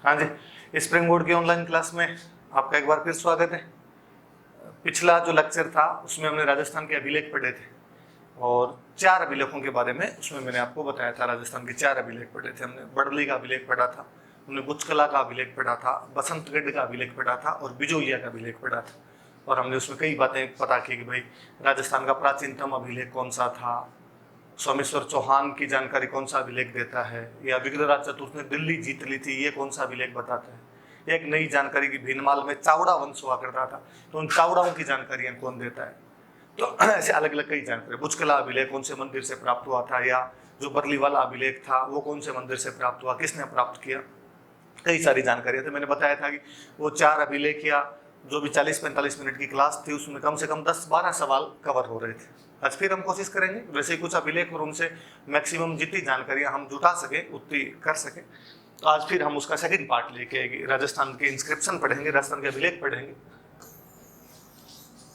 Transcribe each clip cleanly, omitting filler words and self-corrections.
हाँ जी, spring board की online class में आपका एक बार फिर स्वागत है। पिछला जो लेक्चर था उसमें हमने राजस्थान के अभिलेख पढ़े थे और 4 अभिलेखों के बारे में उसमें मैंने आपको बताया था। राजस्थान के 4 अभिलेख पढ़े थे हमने। बड़ली का अभिलेख पढ़ा था, हमने बुचकला का अभिलेख पढ़ा था, बसंतगढ़ का अभिलेख पढ़ा था और बिजोलिया का अभिलेख पढ़ा था। और हमने उसमें कई बातें पता की कि भाई राजस्थान का प्राचीनतम अभिलेख कौन सा था, सोमेश्वर चौहान की जानकारी कौन सा अभिलेख देता है, या विग्रहराज चतुर्थ ने दिल्ली जीत ली थी ये कौन सा अभिलेख बताता है। एक नई जानकारी की भीनमाल में चावड़ा वंश हुआ करता था, तो उन चावड़ाओं की जानकारियां कौन देता है। तो ऐसे अलग अलग कई जानकारी। बुचकला अभिलेख कौन से मंदिर से प्राप्त हुआ था, या जो बरली वाला अभिलेख था वो कौन से मंदिर से प्राप्त हुआ, किसने प्राप्त किया, कई सारी जानकारियां थी। मैंने बताया था कि वो 4 अभिलेख या जो भी 40-45 मिनट की क्लास थी उसमें कम से कम 10-12 सवाल कवर हो रहे थे। आज फिर हम कोशिश करेंगे वैसे ही कुछ अभिलेख और उनसे मैक्सिमम जितनी जानकारियां हम जुटा सके उतनी कर सके। तो आज फिर हम उसका सेकंड पार्ट लेके आएंगे। राजस्थान के इंस्क्रिप्शन पढ़ेंगे, राजस्थान के अभिलेख पढ़ेंगे,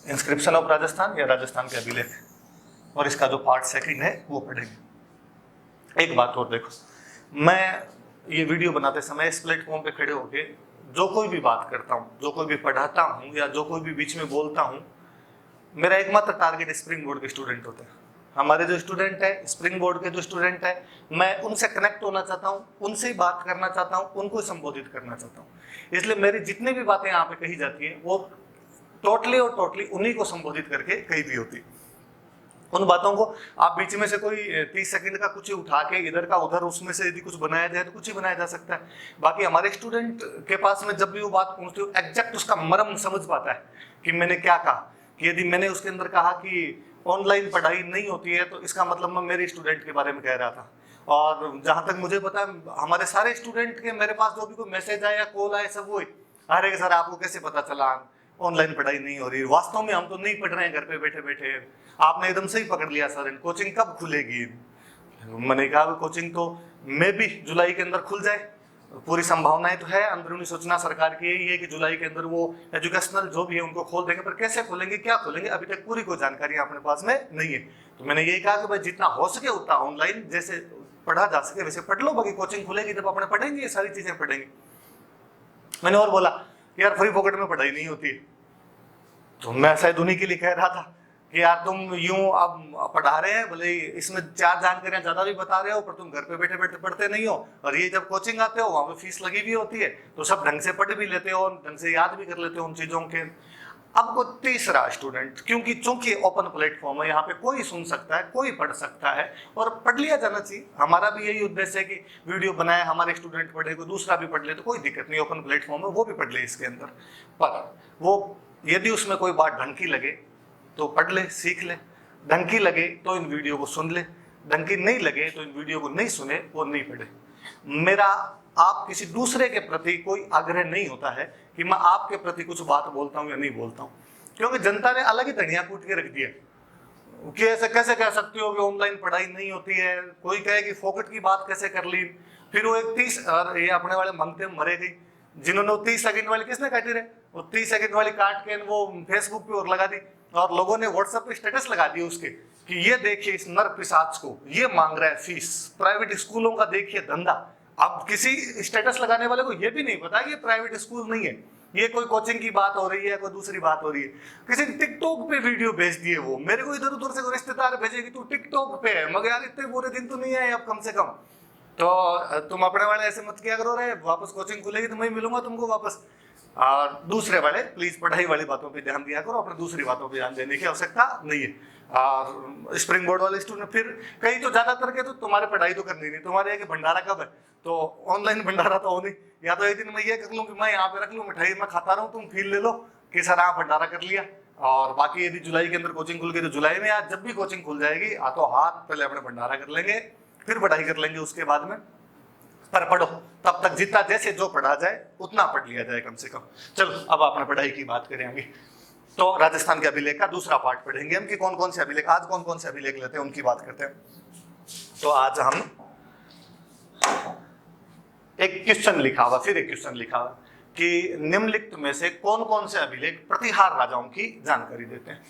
इंस्क्रिप्शन ऑफ राजस्थान या राजस्थान के अभिलेख, और इसका जो पार्ट सेकंड है वो पढ़ेंगे। एक बात और देखो, मैं ये वीडियो बनाते समय इस प्लेटफॉर्म पे खड़े होके जो कोई भी बात करता हूँ, जो कोई भी पढ़ाता हूँ या जो कोई भी बीच में बोलता हूँ, मेरा एकमात्र टारगेट स्प्रिंग बोर्ड के स्टूडेंट होते हैं। हमारे जो स्टूडेंट है, स्प्रिंग बोर्ड के जो स्टूडेंट है, मैं उनसे कनेक्ट होना चाहता हूँ, उनसे ही बात करना चाहता हूँ, उनको संबोधित करना चाहता हूँ। इसलिए मेरी जितनी भी बातें यहाँ पे कही जाती है वो टोटली और टोटली उन्हीं को संबोधित करके कही भी होती है। उन बातों को आप बीच में से कोई 30 सेकंड का कुछ उठा के इधर का उधर उसमें से यदि कुछ बनाया जाए तो कुछ ही बनाया जा सकता है। बाकी हमारे स्टूडेंट के पास में जब भी वो बात पहुंचती है एग्जैक्ट उसका मर्म समझ पाता है कि मैंने क्या कहा। कि यदि मैंने उसके अंदर कहा कि ऑनलाइन पढ़ाई नहीं होती है तो इसका मतलब मैं मेरे स्टूडेंट के बारे में कह रहा था। और जहां तक मुझे पता है हमारे सारे स्टूडेंट के मेरे पास जो भी कोई मैसेज आया या कॉल आया सब वो अरे सर आपको कैसे पता चला ऑनलाइन पढ़ाई नहीं हो रही। वास्तव में हम तो नहीं पढ़ रहे हैं घर पे बैठे बैठे, आपने एकदम सही पकड़ लिया सर, कोचिंग कब खुलेगी। मैंने कहा कोचिंग तो मे भी जुलाई के अंदर खुल जाए, पूरी संभावनाएं तो है। अंदरूनी सूचना सरकार की यही है कि जुलाई के अंदर वो एजुकेशनल जो भी है उनको खोल देंगे, पर कैसे खोलेंगे क्या खोलेंगे अभी तक पूरी कोई जानकारी अपने पास में नहीं है। तो मैंने यही कहा कि भाई जितना हो सके उतना ऑनलाइन जैसे पढ़ा जा सके वैसे पढ़ लो, बाकी कोचिंग खुलेगी जब अपने पढ़ेंगे ये सारी चीजें पढ़ेंगे। मैंने और बोला यार फ्री पॉकेट में पढ़ाई नहीं होती, तो मैं शायद उन्हीं के लिए कह रहा था कि यार तुम यूं अब पढ़ा रहे हैं, भले इसमें 4 जानकारियां ज्यादा भी बता रहे हो पर तुम घर पे बैठे बैठे पढ़ते नहीं हो, और ये जब कोचिंग आते हो वहां पे फीस लगी भी होती है तो सब ढंग से पढ़ भी लेते हो, ढंग से याद भी कर लेते हो उन चीजों के। अब को तीसरा स्टूडेंट, क्योंकि चूंकि ओपन प्लेटफॉर्म है यहाँ पे कोई सुन सकता है, कोई पढ़ सकता है और पढ़ लिया जाना चाहिए। हमारा भी यही उद्देश्य है कि वीडियो बनाए, हमारे स्टूडेंट पढ़े, कोई दूसरा भी पढ़ ले तो कोई दिक्कत नहीं, ओपन प्लेटफॉर्म है वो भी पढ़ ले इसके अंदर। पर वो यदि उसमें कोई बात ढंग की लगे तो पढ़ ले, सीख ले, ढंग की लगे तो इन वीडियो को सुन ले, ढंग की नहीं लगे तो इन वीडियो को नहीं सुने, वो नहीं पढ़े। मेरा आप किसी दूसरे के प्रति कोई आग्रह नहीं होता है कि मैं आपके प्रति कुछ बात बोलता हूं या नहीं बोलता हूं, क्योंकि जनता ने अलग ही धनिया कूट के रख दिया कि ऐसे कैसे कह सकते हो कि ऑनलाइन पढ़ाई नहीं होती है। कोई कहे कि फोकट की बात कैसे कर ली, फिर वो एक 30 और ये अपने वाले मंगते मरे गई जिन्होंने वो 30 सेकंड वाली किसने काटी रहे, वो 30 सेकंड वाली काट के वो फेसबुक पे और लगा दी और लोगों ने व्हाट्सएप पे स्टेटस लगा दिए उसके कि ये देखिए इस नर पिशाच को, ये मांग रहा है फीस, प्राइवेट स्कूलों का देखिए धंधा। अब किसी स्टेटस लगाने वाले को ये भी नहीं पता कि ये प्राइवेट स्कूल नहीं है, ये कोई कोचिंग की बात हो रही है, कोई दूसरी बात हो रही है। किसी टिकटॉक पे वीडियो भेज दिए, वो मेरे को इधर उधर से रिश्तेदार भेजेगी तू टिकटॉक पे है, मगर यार इतने बुरे दिन तो नहीं आए अब कम से कम, तो तुम अपने वाले ऐसे मत किया करो रे, वापस कोचिंग खुलेगी तो मैं मिलूंगा तुमको वापस। और दूसरे वाले प्लीज पढ़ाई वाली बातों पे ध्यान दिया करो, अपने दूसरी बातों पे ध्यान देने की आवश्यकता नहीं है। और स्प्रिंग बोर्ड वाले स्टूडेंट फिर कई तो ज्यादातर के तो तुम्हारे पढ़ाई तो करनी नहीं, तुम्हारे कि भंडारा कब है, तो ऑनलाइन भंडारा तो हो नहीं, या तो एक दिन मैं ये कर लूँ कि मैं यहाँ पे रख लूँ मिठाई मैं खाता रहूँ, तुम फील ले लो कि सर आप भंडारा कर लिया। और बाकी यदि जुलाई के अंदर कोचिंग खुल गई तो जुलाई में आज जब भी कोचिंग खुल जाएगी हाथों हाथ पहले अपने भंडारा कर लेंगे, फिर पढ़ाई कर लेंगे उसके बाद में। पर पढ़ो तब तक जितना जैसे जो पढ़ा जाए उतना पढ़ लिया जाए कम से कम। चलो अब अपने पढ़ाई की बात करेंगे, तो राजस्थान के अभिलेख का दूसरा पार्ट पढ़ेंगे हम कि कौन कौन से अभिलेख, आज कौन कौन से अभिलेख लेते हैं उनकी बात करते हैं। तो आज हम एक क्वेश्चन लिखा हुआ, फिर एक क्वेश्चन लिखा हुआ कि निम्नलिखित में से कौन कौन से अभिलेख प्रतिहार राजाओं की जानकारी देते हैं।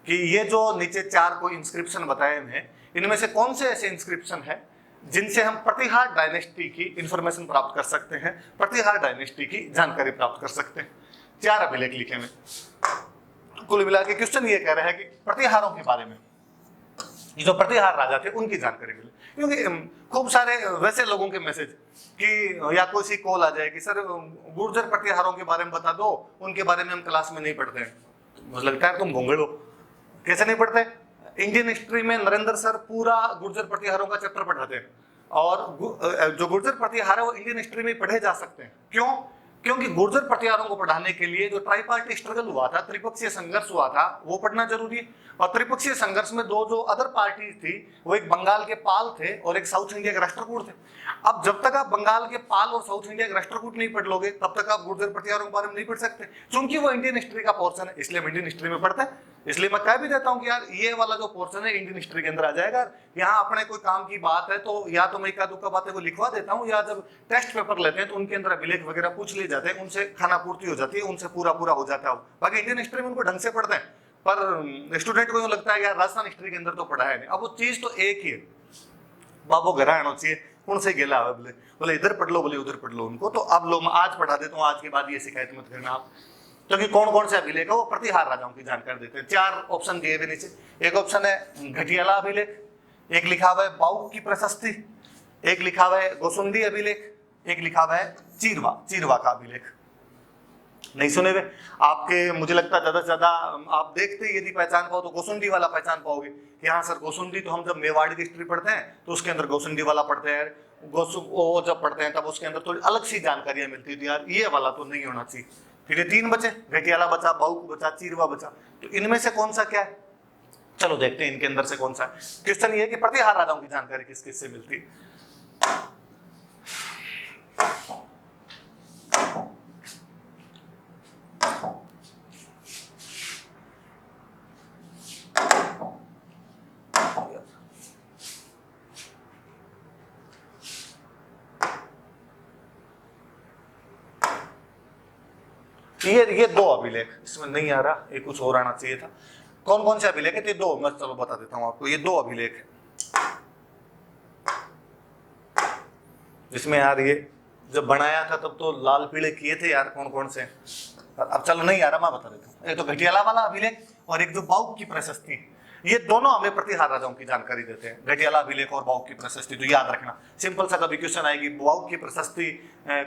कि ये जो नीचे 4 को इंस्क्रिप्शन बताए हैं इनमें से कौन से ऐसे इंस्क्रिप्शन है जिनसे हम प्रतिहार डायनेस्टी की इंफॉर्मेशन प्राप्त कर सकते हैं, प्रतिहार डायनेस्टी की जानकारी प्राप्त कर सकते हैं। 4 अभिलेख लिखे में। कुल मिला के क्वेश्चन ये कह रहा है कि प्रतिहारों के बारे में, जो प्रतिहार राजा थे उनकी जानकारी मिले, क्योंकि खूब सारे वैसे लोगों के मैसेज कि या कोई सी कॉल आ जाए कि सर गुर्जर प्रतिहारों के बारे में बता दो, उनके बारे में हम क्लास में नहीं पढ़ते हैं। मुझे लगता है तुम भोंगड़ हो, कैसे नहीं पढ़ते? इंडियन हिस्ट्री में नरेंद्र सर पूरा गुर्जर प्रतिहारों का चैप्टर पढ़ाते हैं, और जो गुर्जर प्रतिहार है वो इंडियन हिस्ट्री में पढ़े जा सकते हैं। क्यों? क्योंकि गुर्जर प्रतिहारों को पढ़ाने के लिए जो ट्राइपार्टी स्ट्रगल हुआ था, त्रिपक्षीय संघर्ष हुआ था, वो पढ़ना जरूरी है। और त्रिपक्षीय संघर्ष में दो जो अदर पार्टी थी, वो एक बंगाल के पाल थे और एक साउथ इंडिया के राष्ट्रकूट थे। अब जब तक आप बंगाल के पाल और साउथ इंडिया के राष्ट्रकूट नहीं पढ़ लोगे, तब तक आप गुर्जर प्रतिहारों के बारे में नहीं पढ़ सकते, क्योंकि वो इंडियन हिस्ट्री का पोर्शन है। इसलिए हम इंडियन हिस्ट्री में पढ़ते हैं। इसलिए मैं कह भी देता हूं कि यार ये वाला जो पोर्शन है इंडियन हिस्ट्री के अंदर आ जाएगा। यहाँ अपने कोई काम की बात है तो या तो मैं एक आध बातें को लिखवा देता हूँ, या जब टेस्ट पेपर लेते हैं तो उनके अंदर अभिलेख वगैरह पूछ लिए जाते हैं, उनसे खाना पूर्ति हो जाती है, उनसे पूरा हो जाता है। बाकी इंडियन हिस्ट्री में उनको ढंग से पढ़ते हैं, पर स्टूडेंट को यूं लगता है यार राजस्थान हिस्ट्री के अंदर तो पढ़ा है नहीं। अब वो चीज तो एक ही है, बाबू घर आना चाहिए, कौन से गेला है बोले इधर पढ़ लो, बोले उधर पढ़ लो उनको। तो अब लो मैं आज पढ़ा देता हूँ, आज के बाद ये शिकायत मत करना आप। क्योंकि कौन कौन से अभिलेख है वो प्रतिहार राजाओं की जानकारी देते हैं। 4 ऑप्शन दिए हुए नीचे। एक ऑप्शन है घटियाला अभिलेख, एक लिखा हुआ है बाउक की प्रशस्ति, एक लिखा हुआ है गोसुंदी अभिलेख, एक लिखा हुआ है चीरवा का अभिलेख। नहीं सुने हुए आपके? मुझे लगता है ज्यादा से ज्यादा आप देखते यदि पहचान पाओ तो गोसुंदी वाला पहचान पाओगे कि हाँ सर गोसुंदी तो हम जब मेवाड़ की हिस्ट्री पढ़ते हैं तो उसके अंदर गोसुंदी वाला पढ़ते हैं, वो जब पढ़ते हैं तब उसके अंदर थोड़ी अलग सी जानकारियां मिलती थी, यार ये वाला तो नहीं होना चाहिए। फिर ये 3 बचे, घटियाला बचा, बाउक बचा, चीरवा बचा। तो इनमें से कौन सा क्या है? चलो देखते हैं इनके अंदर से कौन सा है। क्वेश्चन ये है कि प्रतिहार राजाओं की जानकारी किस किस से मिलती है। ये 2 अभिलेख इसमें नहीं आ रहा, ये कुछ और आना चाहिए था। कौन कौन से अभिलेख है? तो 2 मैं चलो बता देता हूं आपको। ये 2 अभिलेख है जिसमें यार ये जब बनाया था तब तो लाल पीले किए थे यार, कौन कौन से। अब चलो नहीं आ रहा, मैं बता देता हूँ। एक तो घटियाला वाला अभिलेख और एक जो बाउक की प्रशस्ति, ये दोनों हमें प्रतिहार राजाओं की जानकारी देते हैं। घटियाला अभिलेख और बाउक की प्रशस्ति, तो याद रखना। सिंपल सा कभी क्वेश्चन आएगी बाउक की प्रशस्ति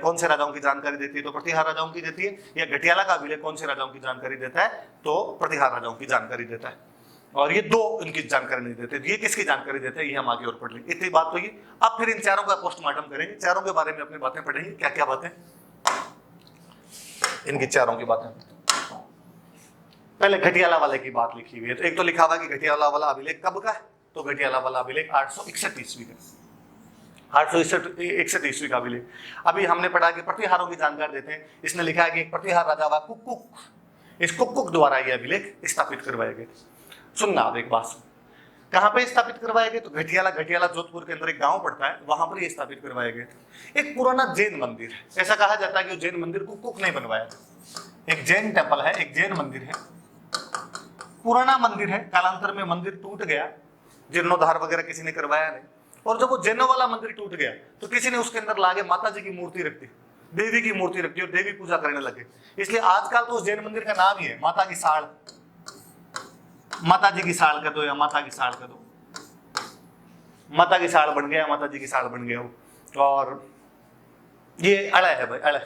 कौन से राजाओं की जानकारी देती है, तो प्रतिहार राजाओं की देती है। या घटियाला का अभिलेख कौन से राजाओं की जानकारी देता है, तो प्रतिहार राजाओं की जानकारी देता है। और ये 2 इनकी जानकारी नहीं देते। ये किसकी जानकारी देते हैं ये हम आगे और पढ़ लेंगे। इतनी बात होगी। अब फिर इन चारों का पोस्टमार्टम करेंगे, चारों के बारे में अपनी बातें पढ़ेंगे, क्या क्या बातें इनकी चारों की बातें। पहले घटियाला वाले की बात लिखी हुई है। तो एक तो लिखा हुआ कि घटियाला वाला अभिलेख कब का है, तो घटियाला वाला अभिलेख 861 ईस्वी का, 861 ईस्वी का अभिलेख। अभी हमने पढ़ा कि प्रतिहारों की जानकारी देते हैं। इसने लिखा है कि एक प्रतिहार राजा हुआ कुक्कुक, इस कुक्कुक द्वारा ये अभिलेख स्थापित करवाए गए। सुनना आप एक बात, कहां पे स्थापित करवाए गए? तो घटियाला जोधपुर के अंदर एक गांव पड़ता है, वहां पर ये स्थापित करवाए गए थे। एक पुराना जैन मंदिर है, ऐसा कहा जाता है कि वो जैन मंदिर कुक्कुक ने बनवाया था। एक जैन टेम्पल है, एक जैन मंदिर है, पुराना मंदिर है। कालांतर में मंदिर टूट गया, जीर्णोद्धार वगैरह किसी ने करवाया नहीं। और जब वो जैनों वाला मंदिर टूट गया तो किसी ने उसके अंदर लाके माता जी की मूर्ति रख दी, देवी की मूर्ति रख दी और देवी पूजा करने लगे। इसलिए आजकल तो उस जैन मंदिर का नाम ही है माता की साड़, माता जी की साड़ कर दो या माता की साड़ कर दो, माता की साड़ बन गया, माता जी की साड़ बन गया वो। और ये अड़ा है भाई, अड़ा।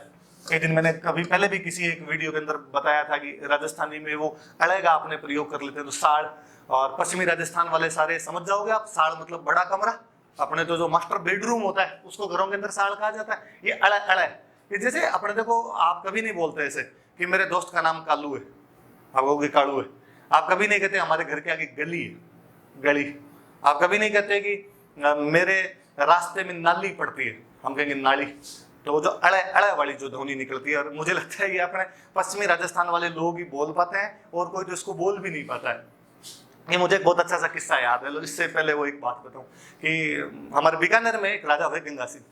एक दिन मैंने कभी पहले भी किसी एक वीडियो के अंदर बताया था कि राजस्थानी में वो अड़े का आपने प्रयोग कर लेते हैं, तो साड़। और पश्चिमी राजस्थान वाले सारे समझ जाओगे आप, साड़ मतलब बड़ा कमरा। अपने तो जो मास्टर बेडरूम होता है उसको घरों के अंदर साड़ कहा जाता है। ये अड़ा अड़ा है। ये जैसे अपने देखो, आप कभी नहीं बोलते ऐसे कि मेरे दोस्त का नाम कालू है, आप कहोगे कालू है। आप कभी नहीं कहते हमारे घर के आगे गली है, गली। आप कभी नहीं कहते कि मेरे रास्ते में नाली पड़ती है, हम कहेंगे नाली। तो वो जो अड़े अड़े वाली जो ध्वनि निकलती है, और मुझे लगता है कि अपने पश्चिमी राजस्थान वाले लोग ही बोल पाते हैं और कोई तो इसको बोल भी नहीं पाता है। ये मुझे एक बहुत अच्छा सा किस्सा याद है। इससे पहले वो एक बात बताऊं कि हमारे बीकानेर में एक राजा हुए गंगा सिंह।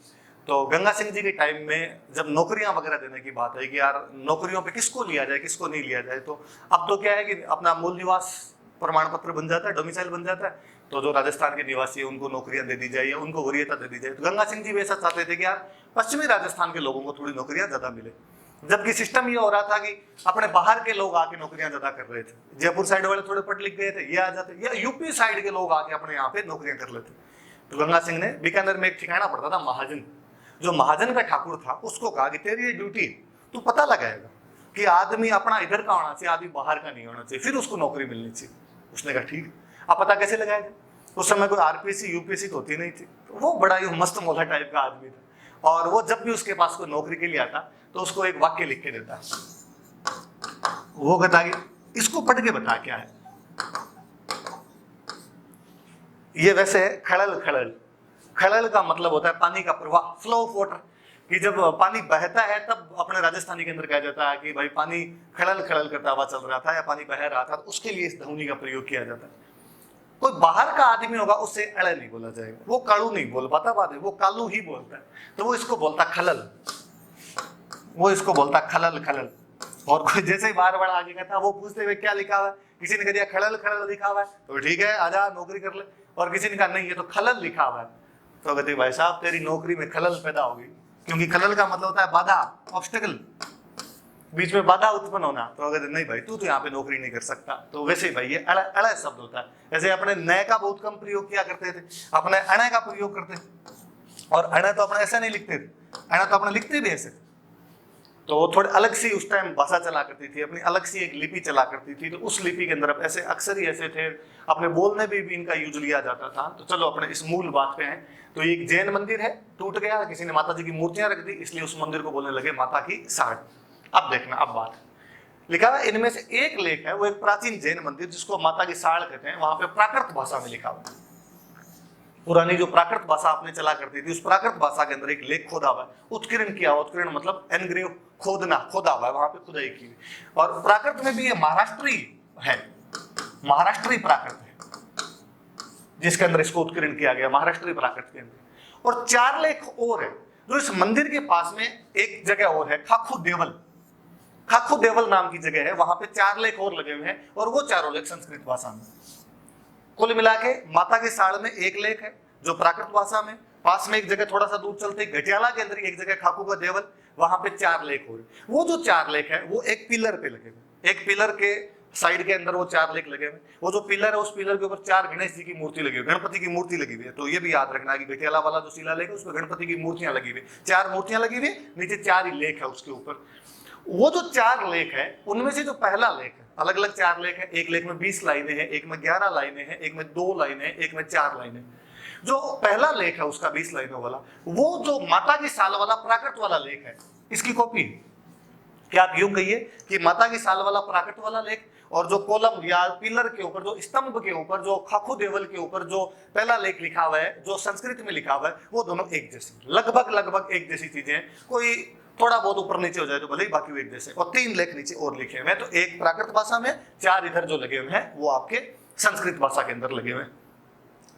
तो गंगा सिंह जी के टाइम में जब नौकरियां वगैरह देने की बात है कि यार नौकरियों पे किसको लिया जाए, किसको नहीं लिया जाए, तो अब तो क्या है कि अपना मूल निवास प्रमाण पत्र बन जाता है, डोमिसाइल बन जाता है। तो जो राजस्थान के निवासी है उनको नौकरियां दे दी जाए या उनको वरीयता दे दी जाए। तो गंगा सिंह जी भी ऐसा चाहते थे कि यार पश्चिमी राजस्थान के लोगों को थोड़ी नौकरियां ज्यादा मिले, जबकि सिस्टम ये हो रहा था कि अपने बाहर के लोग आके नौकरियां ज्यादा कर रहे थे। जयपुर साइड वाले थोड़े पढ़ लिख गए थे, ये आ जाते, या यूपी साइड के लोग आके अपने यहाँ पे नौकरियां कर लेते। तो गंगा सिंह ने बीकानेर में एक ठिकाना पड़ता था महाजन, जो महाजन का ठाकुर था उसको कहा कि तेरी ये ड्यूटी, तू पता लगाएगा कि आदमी अपना इधर का होना चाहिए, आदमी बाहर का नहीं होना चाहिए, फिर उसको नौकरी मिलनी चाहिए। उसने कहा ठीक, आप पता कैसे लगाएगा? उस समय कोई आरपीसी यूपीसी तो होती नहीं थी, तो वो बड़ा ही मस्त मौला टाइप का आदमी था, और वो जब भी उसके पास कोई नौकरी के लिए आता तो उसको एक वाक्य लिख के देता। वो कहता कि इसको पढ़ के बता क्या है। ये वैसे खड़ल खड़ल, खड़ल का मतलब होता है पानी का प्रवाह, फ्लो ऑफ वाटर, कि जब पानी बहता है तब अपने राजस्थानी के अंदर कहा जाता है कि भाई पानी खड़ल खड़ल करता हुआ चल रहा था या पानी बह रहा था, तो उसके लिए इस ध्वनि का प्रयोग किया जाता है। कोई बाहर का आदमी होगा उससे अड़े नहीं बोला जाएगा, वो कालू नहीं बोल पाता, बात है वो कालू ही बोलता है, तो वो इसको बोलता खलल, वो इसको बोलता खलल खलल। और कोई जैसे ही बार बार आगे कहता वो पूछते हुए क्या लिखा हुआ है, किसी ने कह दिया खलल खलल लिखा हुआ है तो ठीक है आजा नौकरी कर ले, और किसी ने कहा नहीं ये तो खलल लिखा हुआ है, तो कहते भाई साहब तेरी नौकरी में खलल पैदा होगी, क्योंकि खलल का मतलब होता है बाधा, ऑब्स्टेकल, बीच में बाधा उत्पन्न होना। तो कहते नहीं भाई तू तो यहाँ पे नौकरी नहीं कर सकता। तो वैसे ही भाई ये अड़ा अड़ा शब्द होता है। जैसे अपने नए का बहुत कम प्रयोग किया करते थे, अपने अणे का प्रयोग करते थे, और अणे तो अपने ऐसे नहीं लिखते थे, अणे तो अपने लिखते भी ऐसे थे। तो वो थोड़े अलग सी उस टाइम भाषा चला करती थी, अपनी अलग सी एक लिपि चला करती थी, तो उस लिपि के अंदर ऐसे अक्सर ही ऐसे थे, अपने बोलने में भी इनका यूज लिया जाता था। तो चलो अपने इस मूल बात पे हैं। तो एक जैन मंदिर है, टूट गया, किसी ने माता जी की मूर्तियां रख दी, इसलिए उस मंदिर को बोलने लगे माता की साड़। अब देखना, अब बात लिखा हुआ इनमें से एक लेख है, वो एक प्राचीन जैन मंदिर जिसको माता की साड़ कहते हैं, वहां पे प्राकृत भाषा में लिखा हुआ है। पुरानी जो प्राकृत भाषा आपने चला करती थी, उस प्राकृत भाषा के अंदर एक लेख खोदा हुआ है, उत्कीर्ण किया हुआ, उत्कीर्ण मतलब एनग्रेव, खोदना, खोदा हुआ है, वहां पे खुदाई की। और प्राकृत में भी ये महाराष्ट्री है, महाराष्ट्री प्राकृत है जिसके अंदर इसको उत्कीर्ण किया गया, महाराष्ट्री प्राकृत के अंदर। और 4 लेख और है जो इस मंदिर के पास में एक जगह और है, खाखू देवल, खाखू देवल नाम की जगह है, वहां पे 4 लेख और लगे हुए हैं, और वो चारों लेख संस्कृत भाषा में। कुल मिला के माता के साड़ में 1 लेख है जो प्राकृत भाषा में, पास में एक जगह थोड़ा सा दूर चलते घटियाला के अंदर एक जगह खाकू का देवल, वहां पे 4 लेख हो रहे। वो जो 4 लेख है वो एक पिलर पे लगे हुए, एक पिलर के साइड के अंदर वो 4 लेख लगे हुए। वो जो पिलर है उस पिलर के ऊपर 4 गणेश जी की मूर्ति लगी हुई, गणपति की मूर्ति लगी हुई है। तो ये भी याद रखना कि घटियाला वाला जो शिलालेख है उसमें गणपति की मूर्तियां लगी हुई, 4 मूर्तियां लगी हुई, नीचे 4 ही लेख है उसके ऊपर। वो जो 4 लेख है उनमें से जो पहला लेख है, अलग अलग 4 लेख है, एक लेख में 20 लाइनें हैं, एक में 11 लाइनें हैं, एक में 2 लाइनें, एक में 4 लाइनें। जो पहला लेख है उसका 20 लाइनों वाला, वो जो माता की साल वाला प्राकृत वाला लेख है, इसकी कॉपी। क्या आप यूं कहिए कि माता की साल वाला प्राकृत वाला लेख और जो कॉलम या पिलर के ऊपर, जो स्तंभ के ऊपर, जो खाखू देवल के ऊपर जो पहला लेख लिखा हुआ है, जो संस्कृत में लिखा हुआ है, वो दोनों एक जैसे, लगभग एक जैसी चीजें हैं। कोई थोड़ा बहुत ऊपर नीचे हो जाए तो भले ही, बाकी वो एक जैसे। और 3 लेख नीचे और लिखे हुए हैं, तो एक प्राकृत भाषा में, 4 इधर जो लगे हुए हैं वो आपके संस्कृत भाषा के अंदर लगे हुए हैं।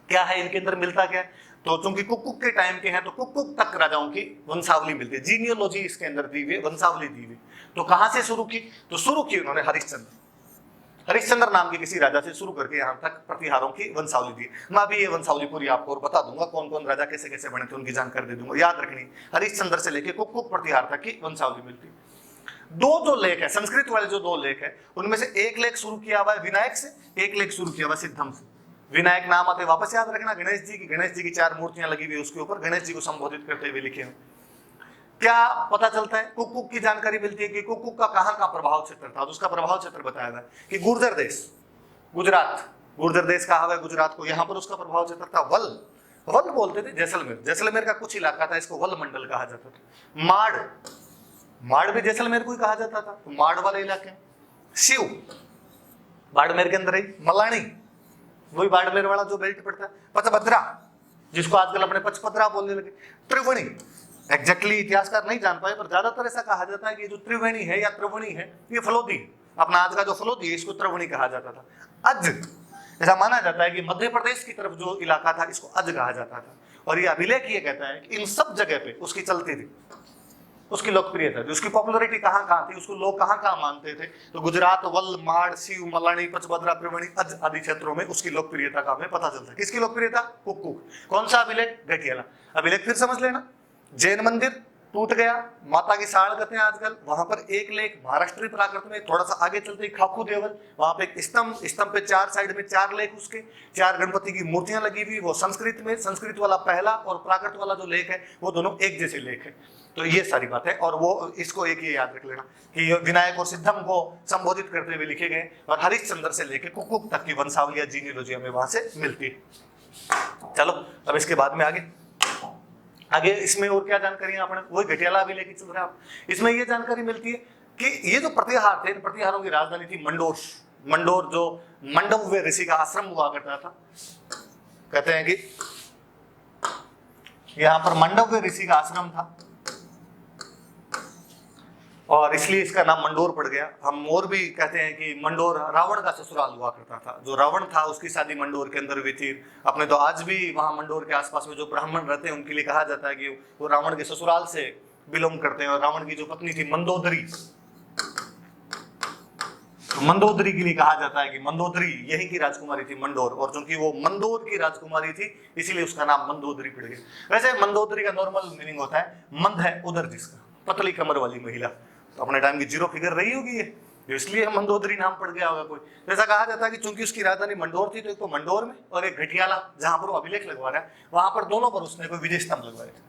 क्या है इनके अंदर, मिलता क्या है? तो चूंकि कुक के टाइम के हैं तो कुक तक राजाओं की वंशावली मिलती है, जीनियोलॉजी इसके अंदर दी हुई, वंशावली दी हुई। तो कहां से शुरू की? तो शुरू की उन्होंने हरिश्चंद्र नाम के किसी राजा से शुरू करके यहाँ तक प्रतिहारों की वंशावली दी। मैं अभी ये वंशावली पूरी आपको और बता दूंगा, कौन कौन राजा कैसे कैसे बने थे उनकी जानकारी दे दूंगा, याद रखनी। हरिश्चंद्र से लेके कुक प्रतिहार तक की वंशावली मिलती। 2 जो लेख है संस्कृत वाले, जो 2 लेख है उनमें से एक लेख शुरू किया हुआ है विनायक से, एक लेख शुरू किया हुआ सिद्धम से। विनायक नाम आते वापस याद रखना, गणेश जी की 4 मूर्तियां लगी हुई उसके ऊपर, गणेश जी को संबोधित करते हुए लिखे हैं। क्या पता चलता है? कुक की जानकारी मिलती है कि कुक का कहां का प्रभाव क्षेत्र था, तो उसका प्रभाव क्षेत्र बताया गया कि गुर्जर देश, गुजरात, गुर्जर देश कहा हुआ है गुजरात को, यहां पर उसका प्रभाव क्षेत्र था। वल बोलते थे जैसलमेर का कुछ इलाका था, इसको वल मंडल कहा जाता था। माड़ भी जैसलमेर को ही कहा जाता था, तो माड़ वाले इलाके। शिव बाड़मेर के अंदर ही, मलानी वही बाड़मेर वाला जो बेल्ट पड़ता है। पचभद्रा जिसको आजकल अपने पचपद्रा बोलने लगे। त्रिवेणी, एग्जैक्टली इतिहासकार नहीं जान पाए पर ज्यादातर ऐसा कहा जाता है कि जो त्रिवेणी है या त्रिवेणी है ये फलोदी, अपना आज का जो फलोदी है इसको त्रिवेणी कहा जाता था। अज ऐसा माना जाता है कि मध्य प्रदेश की तरफ जो इलाका था इसको अज कहा जाता था। और ये अभिलेख ये कहता है कि इन सब जगह पे उसकी चलती थी, उसकी लोकप्रियता थी, उसकी पॉपुलैरिटी कहाँ कहाँ थी, उसको लोग कहाँ कहाँ मानते थे, तो गुजरात, वल, माड़, सीव, मलानी, पचभद्रा, प्रवणी आदि क्षेत्रों में उसकी लोकप्रियता का हमें पता चलता है। किसकी लोकप्रियता? कुक्कुक। कौन सा अभिलेख? घटियाला अभिलेख। फिर समझ लेना, जैन मंदिर टूट गया, माता की साड़ कहते हैं आजकल, वहां पर एक लेख महाराष्ट्री प्राकृत में, थोड़ा सा आगे चलते ही खाकू देवल, वहां पे एक स्तंभ पे 4 साइड में 4 लेख, उसके 4 गणपति की मूर्तियां लगी हुई, वो संस्कृत में, संस्कृत वाला पहला और प्राकृत वाला जो लेख है वो दोनों एक जैसे लेख है। तो ये सारी बात है, और वो इसको एक ये याद रख लेना कि विनायक और सिद्धम को संबोधित करते हुए लिखे गए, और हरिश्चंद्र से लेके कुक्कुक तक की वंशावली जीनियोलॉजी हमें वहां से मिलती है। चलो अब इसके बाद में आगे इसमें और क्या जानकारी आपने, वही घटियाला अभिलेख चल रहा है। इसमें ये जानकारी मिलती है कि ये जो प्रतिहार थे, इन प्रतिहारों की राजधानी थी मंडोर। मंडोर जो मंडव्य ऋषि का आश्रम हुआ करता था, कहते हैं कि यहां पर मंडव्य ऋषि का आश्रम था और इसलिए इसका नाम मंडोर पड़ गया। हम और भी कहते हैं कि मंडोर रावण का ससुराल हुआ करता था, जो रावण था उसकी शादी मंडोर के अंदर हुई थी। अपने तो आज भी वहां मंडोर के आसपास में जो ब्राह्मण रहते हैं उनके लिए कहा जाता है कि वो रावण के ससुराल से बिलोंग करते हैं, और रावण की जो पत्नी थी मंदोदरी, तो मंदोदरी के लिए कहा जाता है कि मंदोदरी यही की राजकुमारी थी मंडोर, और चूंकि वो मंदोर की राजकुमारी थी इसीलिए उसका नाम मंदोदरी पड़ गया। वैसे मंदोदरी का नॉर्मल मीनिंग होता है मंद है उदर जिसका, पतली कमर वाली महिला। तो अपने टाइम की 0 फिगर रही होगी ये, जो इसलिए मंदोदरी नाम पड़ गया होगा कोई। जैसा कहा जाता है कि चूंकि उसकी राजधानी मंडोर थी, तो एक तो मंडोर में और एक घटियाला जहां पर वो अभिलेख लगवा रहा है, वहां पर दोनों पर उसने कोई विजय स्तंभ लगवाए थे।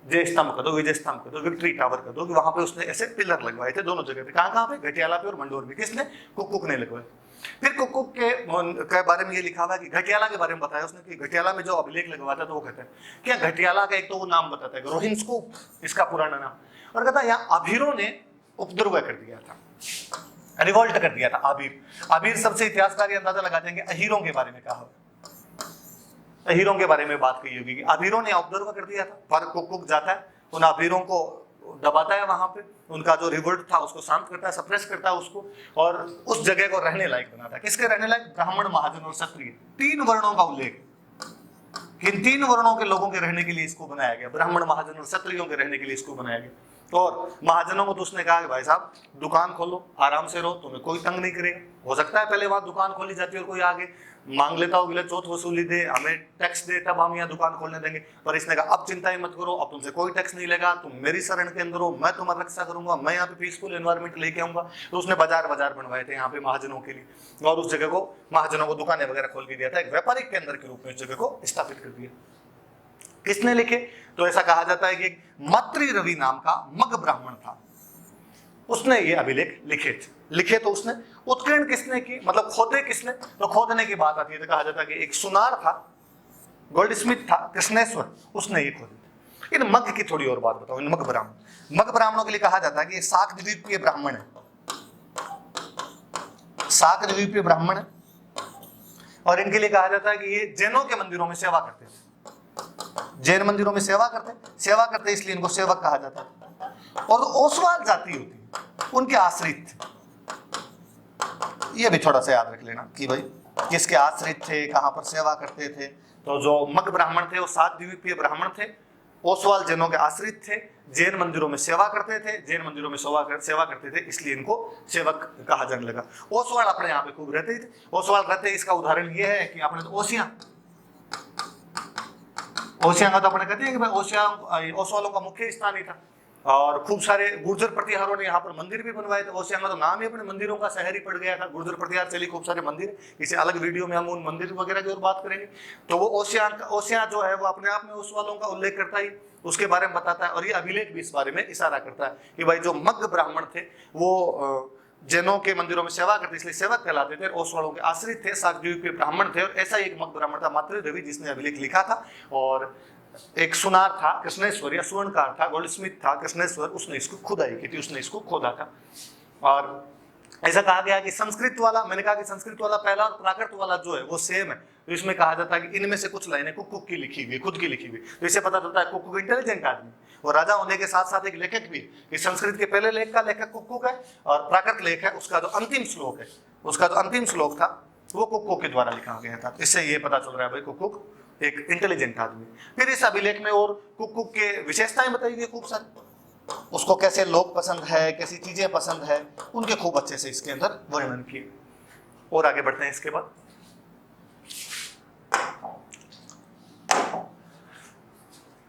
जय स्तंभ कर दो, विजय स्तंभ कर दो, विक्ट्री टावर कर दो, कि वहां पे उसने ऐसे पिलर लगवाए थे दोनों जगह पे। कहां पे? घटियाला पे और मंडोर में। किसने? कुक्कुक ने लगवाए। फिर कुक्कुक के बारे में ये लिखा हुआ है कि घटियाला के बारे में बताया उसने कि घटियाला में जो अभिलेख लगवाता था वो कहता है क्या घटियाला का एक तो वो नाम बताता है रोहिंस्कूप, इसका पुराना नाम, और कहता है यहाँ अभीरों ने उपद्रव कर दिया था, रिवोल्ट कर दिया था। आबिर सबसे इतिहासकार अंदाजा लगाते हैं कि अहीरों के बारे में कहा, अहीरों के बारे में बात कही होगी कि अहीरों ने उपद्रव कर दिया था। पर कुक्कुक जाता है, उन अहीरों को दबाता है, वहां पे उनका जो रिवोल्ट था उसको शांत करता है, सप्रेस करता है उसको, और उस जगह को रहने लायक बनाता है। किसके रहने लायक? ब्राह्मण, महाजन और क्षत्रिय, 3 वर्णों का उल्लेख। किन 3 वर्णों के लोगों के रहने के लिए इसको बनाया गया? ब्राह्मण, महाजन और क्षत्रियों के रहने के लिए इसको बनाया गया। और महाजनों को तो उसने कहा कि भाई साहब दुकान खोलो, आराम से रहो, तुम्हें कोई तंग नहीं करेगा। हो सकता है पहले वहां दुकान खोली जाती है और कोई आगे मांग लेता हो, चौथ वसूली दे, हमें टैक्स दे, तब हम यहाँ दुकान खोलने देंगे। पर इसने कहा अब चिंता ही मत करो, अब तुमसे कोई टैक्स नहीं लेगा, तुम मेरी शरण के अंदर हो, मैं तुम्हारी रक्षा करूंगा, मैं यहाँ पे पीसफुल एनवायरमेंट लेके आऊंगा। तो उसने बाजार बनवाए थे यहाँ पे महाजनों के लिए, और उस जगह को महाजनों को दुकानें वगैरह खोल के दिया था, एक व्यापारिक केंद्र के रूप में उस जगह को स्थापित कर दिया। किसने लिखे? तो ऐसा कहा जाता है कि एक मातृ रवि नाम का मग ब्राह्मण था, उसने ये अभिलेख लिखे तो उसने उत्कीर्ण किसने की, मतलब खोदे किसने? तो खोदने की बात आती है तो कहा जाता है कि एक सुनार था, गोल्ड स्मिथ था, कृष्णेश्वर, उसने ये खोदे। इन मग की थोड़ी और बात बताओ। इन मग ब्राह्मणों के लिए कहा जाता है कि ये शाक द्वीपीय ब्राह्मण है, शाक द्वीपीय ब्राह्मण है, और इनके लिए कहा जाता है कि ये जैनों के मंदिरों में सेवा करते थे, जैन मंदिरों में सेवा करते इसलिए इनको सेवक कहा जाता है। और ओसवाल जाति होती है उनके आश्रित थे, ये भी थोड़ा सा याद रख लेना कि भाई किसके आश्रित थे, कहां पर सेवा करते थे। तो जो मग ब्राह्मण थे वो 7 द्वीपीय ब्राह्मण थे, ओसवाल जैनों के आश्रित थे, जैन मंदिरों में सेवा करते थे, जैन मंदिरों में सेवा करते थे, इसलिए इनको सेवक कहा जाने लगा। ओसवाल अपने यहाँ पे खूब रहते ही थे। ओसवाल रहते, इसका उदाहरण ये है कि आपने तो ओसियां का तो अपने कहते हैं कि भाई ओसवालों का मुख्य स्थान ही था, और खूब सारे गुर्जर प्रतिहारों ने यहाँ पर मंदिर भी बनवाए थे। ओसियां का तो नाम ही अपने मंदिरों का शहर ही पड़ गया था। गुर्जर प्रतिहार चली खूब सारे मंदिर, इसे अलग वीडियो में हम उन मंदिर वगैरह की और बात करेंगे। तो वो ओसियां जो है वो अपने आप में ओसवालों का उल्लेख करता ही, उसके बारे में बताता है, और ये अभिलेख भी इस बारे में इशारा करता है कि भाई जो मग ब्राह्मण थे वो जैनों के मंदिरों में सेवा करते इसलिए सेवक कहलाते थे, ओसवालों के आश्रित थे, शाकद्वीप के ब्राह्मण थे। और ऐसा ही एक मग ब्राह्मण था मातृ रवि, जिसने अभिलेख लिखा था। और एक सुनार था कृष्णेश्वर, या सुवर्णकार था, गोल्ड स्मिथ था कृष्णेश्वर, उसने इसको खुदाई की थी, उसने इसको खोदा था। और ऐसा कहा गया कि संस्कृत वाला, मैंने कहा कि संस्कृत वाला पहला और प्राकृत वाला जो है वो सेम है। तो इसमें कहा जाता है कि इनमें से कुछ लाइनें कुक्कुक की लिखी हुई, खुद की लिखी हुई। तो इससे पता चलता है कुक्कुक इंटेलिजेंट आदमी, और राजा होने के साथ साथ एक लेखक भी। कि संस्कृत के पहले लेख का लेखक कुक्कुक है, और प्राकृत लेख है उसका जो अंतिम श्लोक था वो कुक्कुक के द्वारा लिखा गया था। इससे ये पता चल रहा है भाई कुक्कुक एक इंटेलिजेंट आदमी। फिर इस अभिलेख में और कुक्कुक के विशेषताएं बताई गई खूब सारी। उसको कैसे लोग पसंद है, कैसी चीजें पसंद है, उनके खूब अच्छे से इसके अंदर वर्णन किए। और आगे बढ़ते हैं इसके बाद।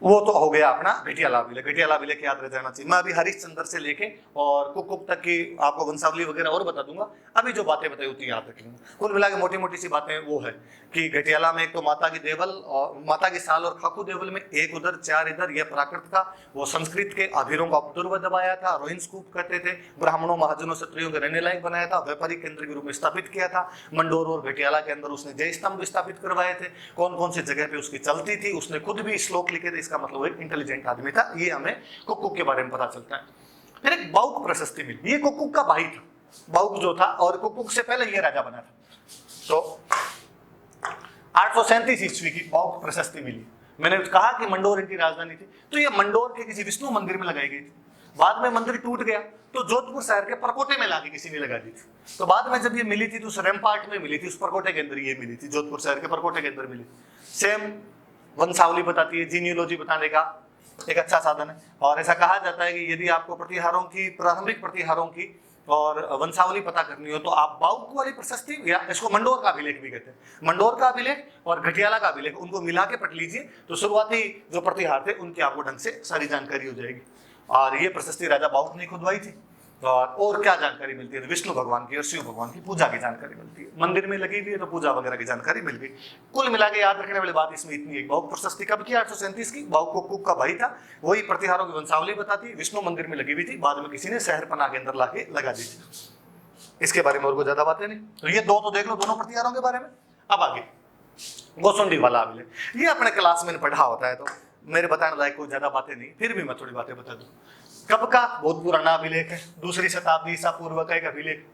वो तो हो गया अपना घटियाला अभिलेख। घटियाला अभिलेख याद रह जाना चाहिए। मैं अभी हरिश्चंद्र से लेके और कुक तक की आपको वंशावली वगैरह और बता दूंगा। अभी जो बातें बताई होती याद रखेंगे। कुल मिला के मोटी मोटी सी बातें वो है कि घटियाला में एक तो माता की देवल और माता की साल और खाकू देवल में एक उधर चार इधर, यह प्राकृत का वो संस्कृत के अधीरों का उपद्रव दबाया था, रोहिन स्कूप करते थे, ब्राह्मणों महाजनों क्षत्रियों के रहने लायक बनाया था, व्यापारिक केंद्र के रूप में स्थापित किया था। मंडोर और घटियाला के अंदर उसने जय स्तंभ स्थापित करवाए थे। कौन कौन सी जगह पे उसकी चलती थी, उसने खुद भी श्लोक लिखे थे। इसका मतलब एक इंटेलिजेंट आदमी था। ये हमें कुक के बारे में पता चलता है। फिर एक बाउक प्रशस्ति मिली। ये कुक का भाई था, बाउक जो था, और कुक से पहले ये राजा बना था। तो 837 ईस्वी की बाउक प्रशस्ति मिली। मैंने कहा कि मंडोर इनकी राजधानी थी, तो ये मंडोर के किसी विष्णु मंदिर में लगाई गई थी। बाद में मंदिर टूट गया तो जोधपुर शहर के परकोटे में लाके किसी ने लगा दी थी। तो बाद में जब ये मिली थी तो उस रैम्पार्ट में मिली थी, उस परकोटे के अंदर ये मिली थी, जोधपुर शहर के परकोटे के अंदर मिली। सेम वंशावली बताती है, जीनियोलॉजी बताने का एक अच्छा साधन है। और ऐसा कहा जाता है कि यदि आपको प्रतिहारों की, प्रारंभिक प्रतिहारों की और वंशावली पता करनी हो तो आप बाउक वाली प्रशस्ति, या इसको मंडोर का अभिलेख भी कहते हैं, मंडोर का अभिलेख और घटियाला का अभिलेख, उनको मिला के पढ़ लीजिए तो शुरुआती जो प्रतिहार थे उनकी आपको ढंग से सारी जानकारी हो जाएगी। और ये प्रशस्ति राजा बाउक ने खुदवाई थी। और क्या जानकारी मिलती है? विष्णु भगवान की और शिव भगवान की पूजा की जानकारी मिलती है। मंदिर में लगी हुई है तो पूजा वगैरह की जानकारी मिल गई। कुल मिला के याद रखने वाली बात इसमें इतनी है। बाउक प्रशस्ति कब की? 837 की। बाउक को कुक का भाई था, वही प्रतिहारों की वंशावली बताती है। विष्णु मंदिर में लगी हुई थी, बाद में किसी ने शहर पना के अंदर लाके लगा दी थी। इसके बारे में और कोई ज्यादा बातें नहीं। तो ये दो तो देख लो, दोनों प्रतिहारों के बारे में। अब आगे गोसुंडी वाला अभिलेख। ये अपने क्लास में पढ़ा होता है तो मेरे बताने लायक कोई ज्यादा बातें नहीं, फिर भी मैं थोड़ी बातें बता दूं। कब का? बहुत पुराना अभिलेख है, 2री शताब्दी ईसा पूर्व का एक अभिलेख।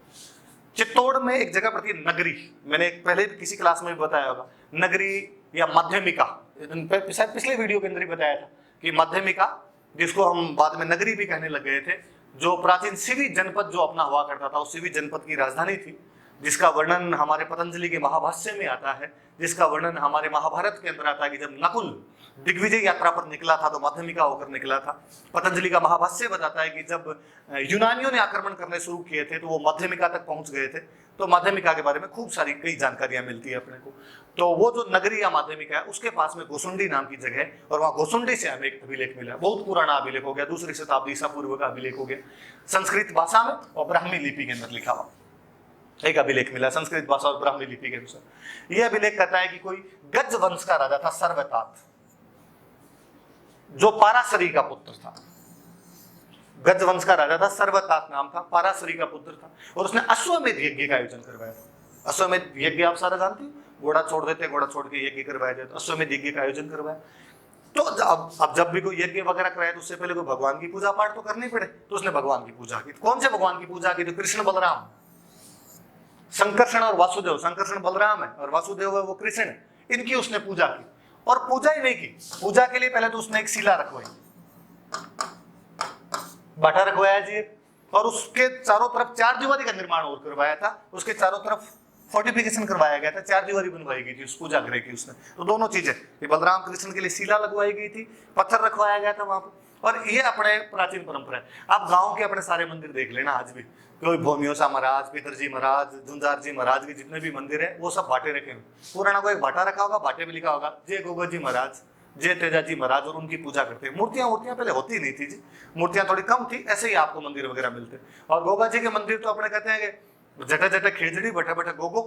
चित्तौड़ में एक जगह पड़ती है नगरी, मैंने पहले किसी क्लास में भी बताया होगा, नगरी या माध्यमिका, शायद पिछले वीडियो के अंदर ही बताया था कि माध्यमिका, जिसको हम बाद में नगरी भी कहने लग गए थे, जो प्राचीन सिवी जनपद जो अपना हुआ करता था, उस सिवी जनपद की राजधानी थी, जिसका वर्णन हमारे पतंजलि के महाभाष्य में आता है, जिसका वर्णन हमारे महाभारत के अंदर आता है कि जब नकुल दिग्विजय यात्रा पर निकला था तो माध्यमिका होकर निकला था। पतंजलि का महाभाष्य बताता है कि जब यूनानियों ने आक्रमण करने शुरू किए थे तो वो माध्यमिका तक पहुंच गए थे। तो माध्यमिका के बारे में खूब सारी कई जानकारियां मिलती है अपने को। तो वो जो नगरी या माध्यमिका है उसके पास में गोसुंडी नाम की जगह है, और वहां गोसुंडी से हमें एक अभिलेख मिला। बहुत पुराना अभिलेख हो गया, 2री शताब्दी ईसा पूर्व का अभिलेख हो गया, संस्कृत भाषा में और ब्राह्मी लिपि के अंदर लिखा हुआ एक अभिलेख मिला, संस्कृत भाषा और ब्राह्मी लिपि के अनुसार। यह अभिलेख कहता है कि कोई गज वंश का राजा था सर्वतात, जो पाराशरी का पुत्र था। गज वंश का राजा था, सर्वतात नाम था, पाराशरी का पुत्र था, और उसने अश्वमेध यज्ञ का आयोजन करवाया था। अश्वमेध यज्ञ आप सारा जानते हो, घोड़ा छोड़ देते, घोड़ा छोड़ के यज्ञ करवाया जाए, तो अश्वमेध यज्ञ का आयोजन करवाया। तो अब जब भी कोई यज्ञ वगैरह कराया तो उससे पहले कोई भगवान की पूजा पाठ तो करनी पड़े, तो उसने भगवान की पूजा की। कौन से भगवान की पूजा की? तो कृष्ण बलराम, संकर्षण और वासुदेव। संकर्षण बलराम है और वासुदेव है वो कृष्ण है, इनकी उसने पूजा की। और पूजा ही नहीं की, पूजा के लिए पहले तो उसने एक शिला रखवाई, भाटा रखवाया जी, और उसके चारों तरफ 4 दीवारी का निर्माण और करवाया था। उसके चारों तरफ फोर्टिफिकेशन करवाया गया था, 4 दीवारी बनवाई गई थी उस पूजा गृह की उसने। तो दोनों चीजें, बलराम कृष्ण के लिए शिला लगवाई गई थी, पत्थर रखवाया गया था वहां पर। और ये अपने प्राचीन परंपरा है। आप गांव के अपने सारे मंदिर देख लेना, आज भी कोई भोमियोसा महाराज, पितरजी महाराज, झुंझार जी महाराज के जितने भी मंदिर है वो सब भाटे रखे हैं। पुराना को एक भाटा रखा होगा, भाटे में लिखा होगा जय गोगा जी महाराज, जय तेजा जी महाराज, और उनकी पूजा करते हैं। मूर्तियां पहले होती नहीं थी जी, मूर्तियां थोड़ी कम थी, ऐसे ही आपको मंदिर वगैरह मिलते। और गोगा जी के मंदिर तो अपने कहते हैं कि जटा जटा खेजड़ी बटा बटा गोगो।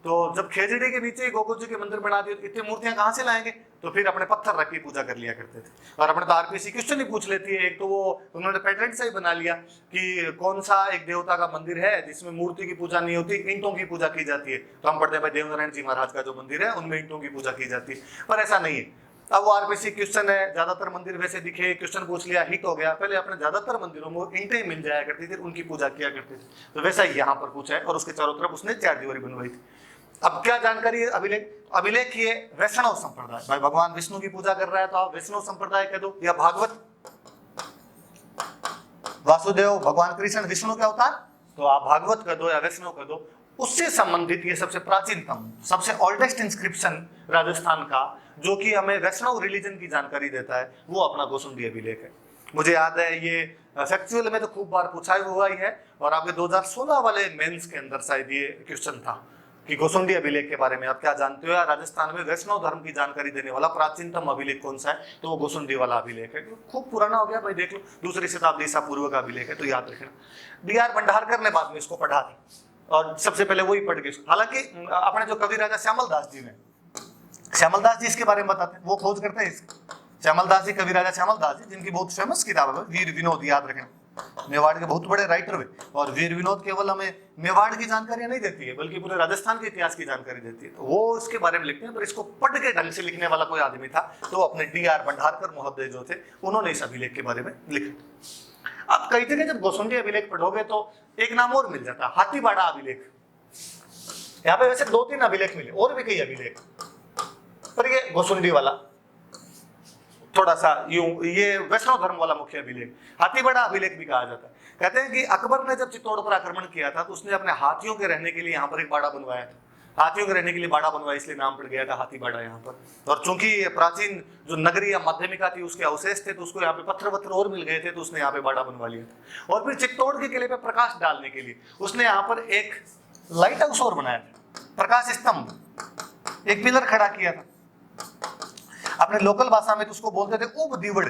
तो जब खेजड़ी के नीचे गोगो जी के मंदिर बना दिए, इतनी मूर्तियां कहां से लाएंगे? तो फिर अपने पत्थर रख के पूजा कर लिया करते थे। और अपने तो आरपीसी क्वेश्चन ही पूछ लेती है, एक तो वो उन्होंने पेटेंट से ही बना लिया कि कौन सा एक देवता का मंदिर है जिसमें मूर्ति की पूजा नहीं होती, ईंटों की पूजा की जाती है। तो हम पढ़ते हैं भाई देवनारायण जी महाराज का जो मंदिर है उनमें ईंटों की पूजा की जाती है, पर ऐसा नहीं है। अब वो आरपीसी क्वेश्चन है, ज्यादातर मंदिर वैसे दिखे, क्वेश्चन पूछ लिया, हिट हो गया। पहले अपने ज्यादातर मंदिरों में ईंटें मिल जाया करती थी, उनकी पूजा किया करते थे। तो वैसा ही यहाँ पर पूछा है, और उसके चारों तरफ उसने 4 दीवारी बनवाई थी। अब क्या जानकारी है? अभिलेख ये वैष्णव संप्रदाय, भाई भगवान विष्णु की पूजा कर रहा है तो आप वैष्णव संप्रदाय कह दो, या भागवत, वासुदेव भगवान कृष्ण विष्णु का अवतार, तो आप भागवत कर दो या वैष्णव कर दो। उससे संबंधित ये सबसे प्राचीनतम, सबसे ओल्डेस्ट इंस्क्रिप्शन राजस्थान का, जो कि हमें वैष्णव रिलीजन की जानकारी देता है, वो अपना गोसुंडी अभिलेख है। मुझे याद है ये फैक्चुअल में तो खूब बार पूछा हुआ ही है, और आपके 2016 वाले मेंस के अंदर शायद ये क्वेश्चन था कि गोसुंडी अभिलेख के बारे में आप क्या जानते हो, या राजस्थान में वैष्णव धर्म की जानकारी देने वाला प्राचीनतम अभिलेख कौन सा है, तो वो गोसुंडी वाला अभिलेख है। खूब पुराना हो गया भाई, देख लो, दूसरी शताब्दी ईसा पूर्व का अभिलेख है, तो याद रखना। डी.आर. भंडारकर ने बाद में इसको पढ़ा था, और सबसे पहले वही पढ़ के, हालांकि अपने जो कवि राजा श्यामल दास जी ने, श्यामल दास जी इसके बारे में बताते हैं, वो खोज करते हैं इसके। श्यामल दास जी, कवि राजा श्यामल दास जी, जिनकी बहुत फेमस किताब है वीर विनोद, याद रखना, मेवाड़ के बहुत बड़े राइटर हुए। और वीर विनोद केवल हमें मेवाड़ की जानकारी नहीं देती है, बल्कि पूरे राजस्थान के इतिहास की जानकारी देती है, तो वो इसके बारे में लिखते हैं। पर इसको पढ़ के ढंग से लिखने वाला कोई आदमी था, तो अपने डी.आर. भंडारकर महोदय जो थे, उन्होंने इस अभिलेख के बारे में लिखा। अब कई जगह जब गोसुंडी अभिलेख पढ़ोगे तो एक नाम और मिल जाता है, हाथीबाड़ा अभिलेख। यहाँ पे वैसे 2-3 अभिलेख मिले, और भी कई अभिलेख, पर ये गोसुंडी वाला थोड़ा सा यूं, ये वैष्णव धर्म वाला मुख्य अभिलेख, हाथीबाड़ा अभिलेख भी कहा जाता है। कहते हैं कि अकबर ने जब चित्तौड़ पर आक्रमण किया था, तो उसने अपने हाथियों के रहने के लिए यहाँ पर एक बाड़ा बनवाया था। हाथियों के रहने के लिए बाड़ा बनवाया, इसलिए नाम पड़ गया था हाथीबाड़ा यहाँ पर। और चूंकि प्राचीन जो नगरी या माध्यमिका थी उसके अवशेष थे, तो उसको यहाँ पे पत्थर वत्थर और मिल गए थे, तो उसने यहाँ पे बाड़ा बनवा लिया था। और फिर चित्तौड़ के किले पे प्रकाश डालने के लिए उसने यहाँ पर एक लाइट हाउस और बनाया था, प्रकाश स्तंभ, एक पिलर खड़ा किया था। अपने लोकल भाषा में तो उसको बोलते थे उब दीवड़।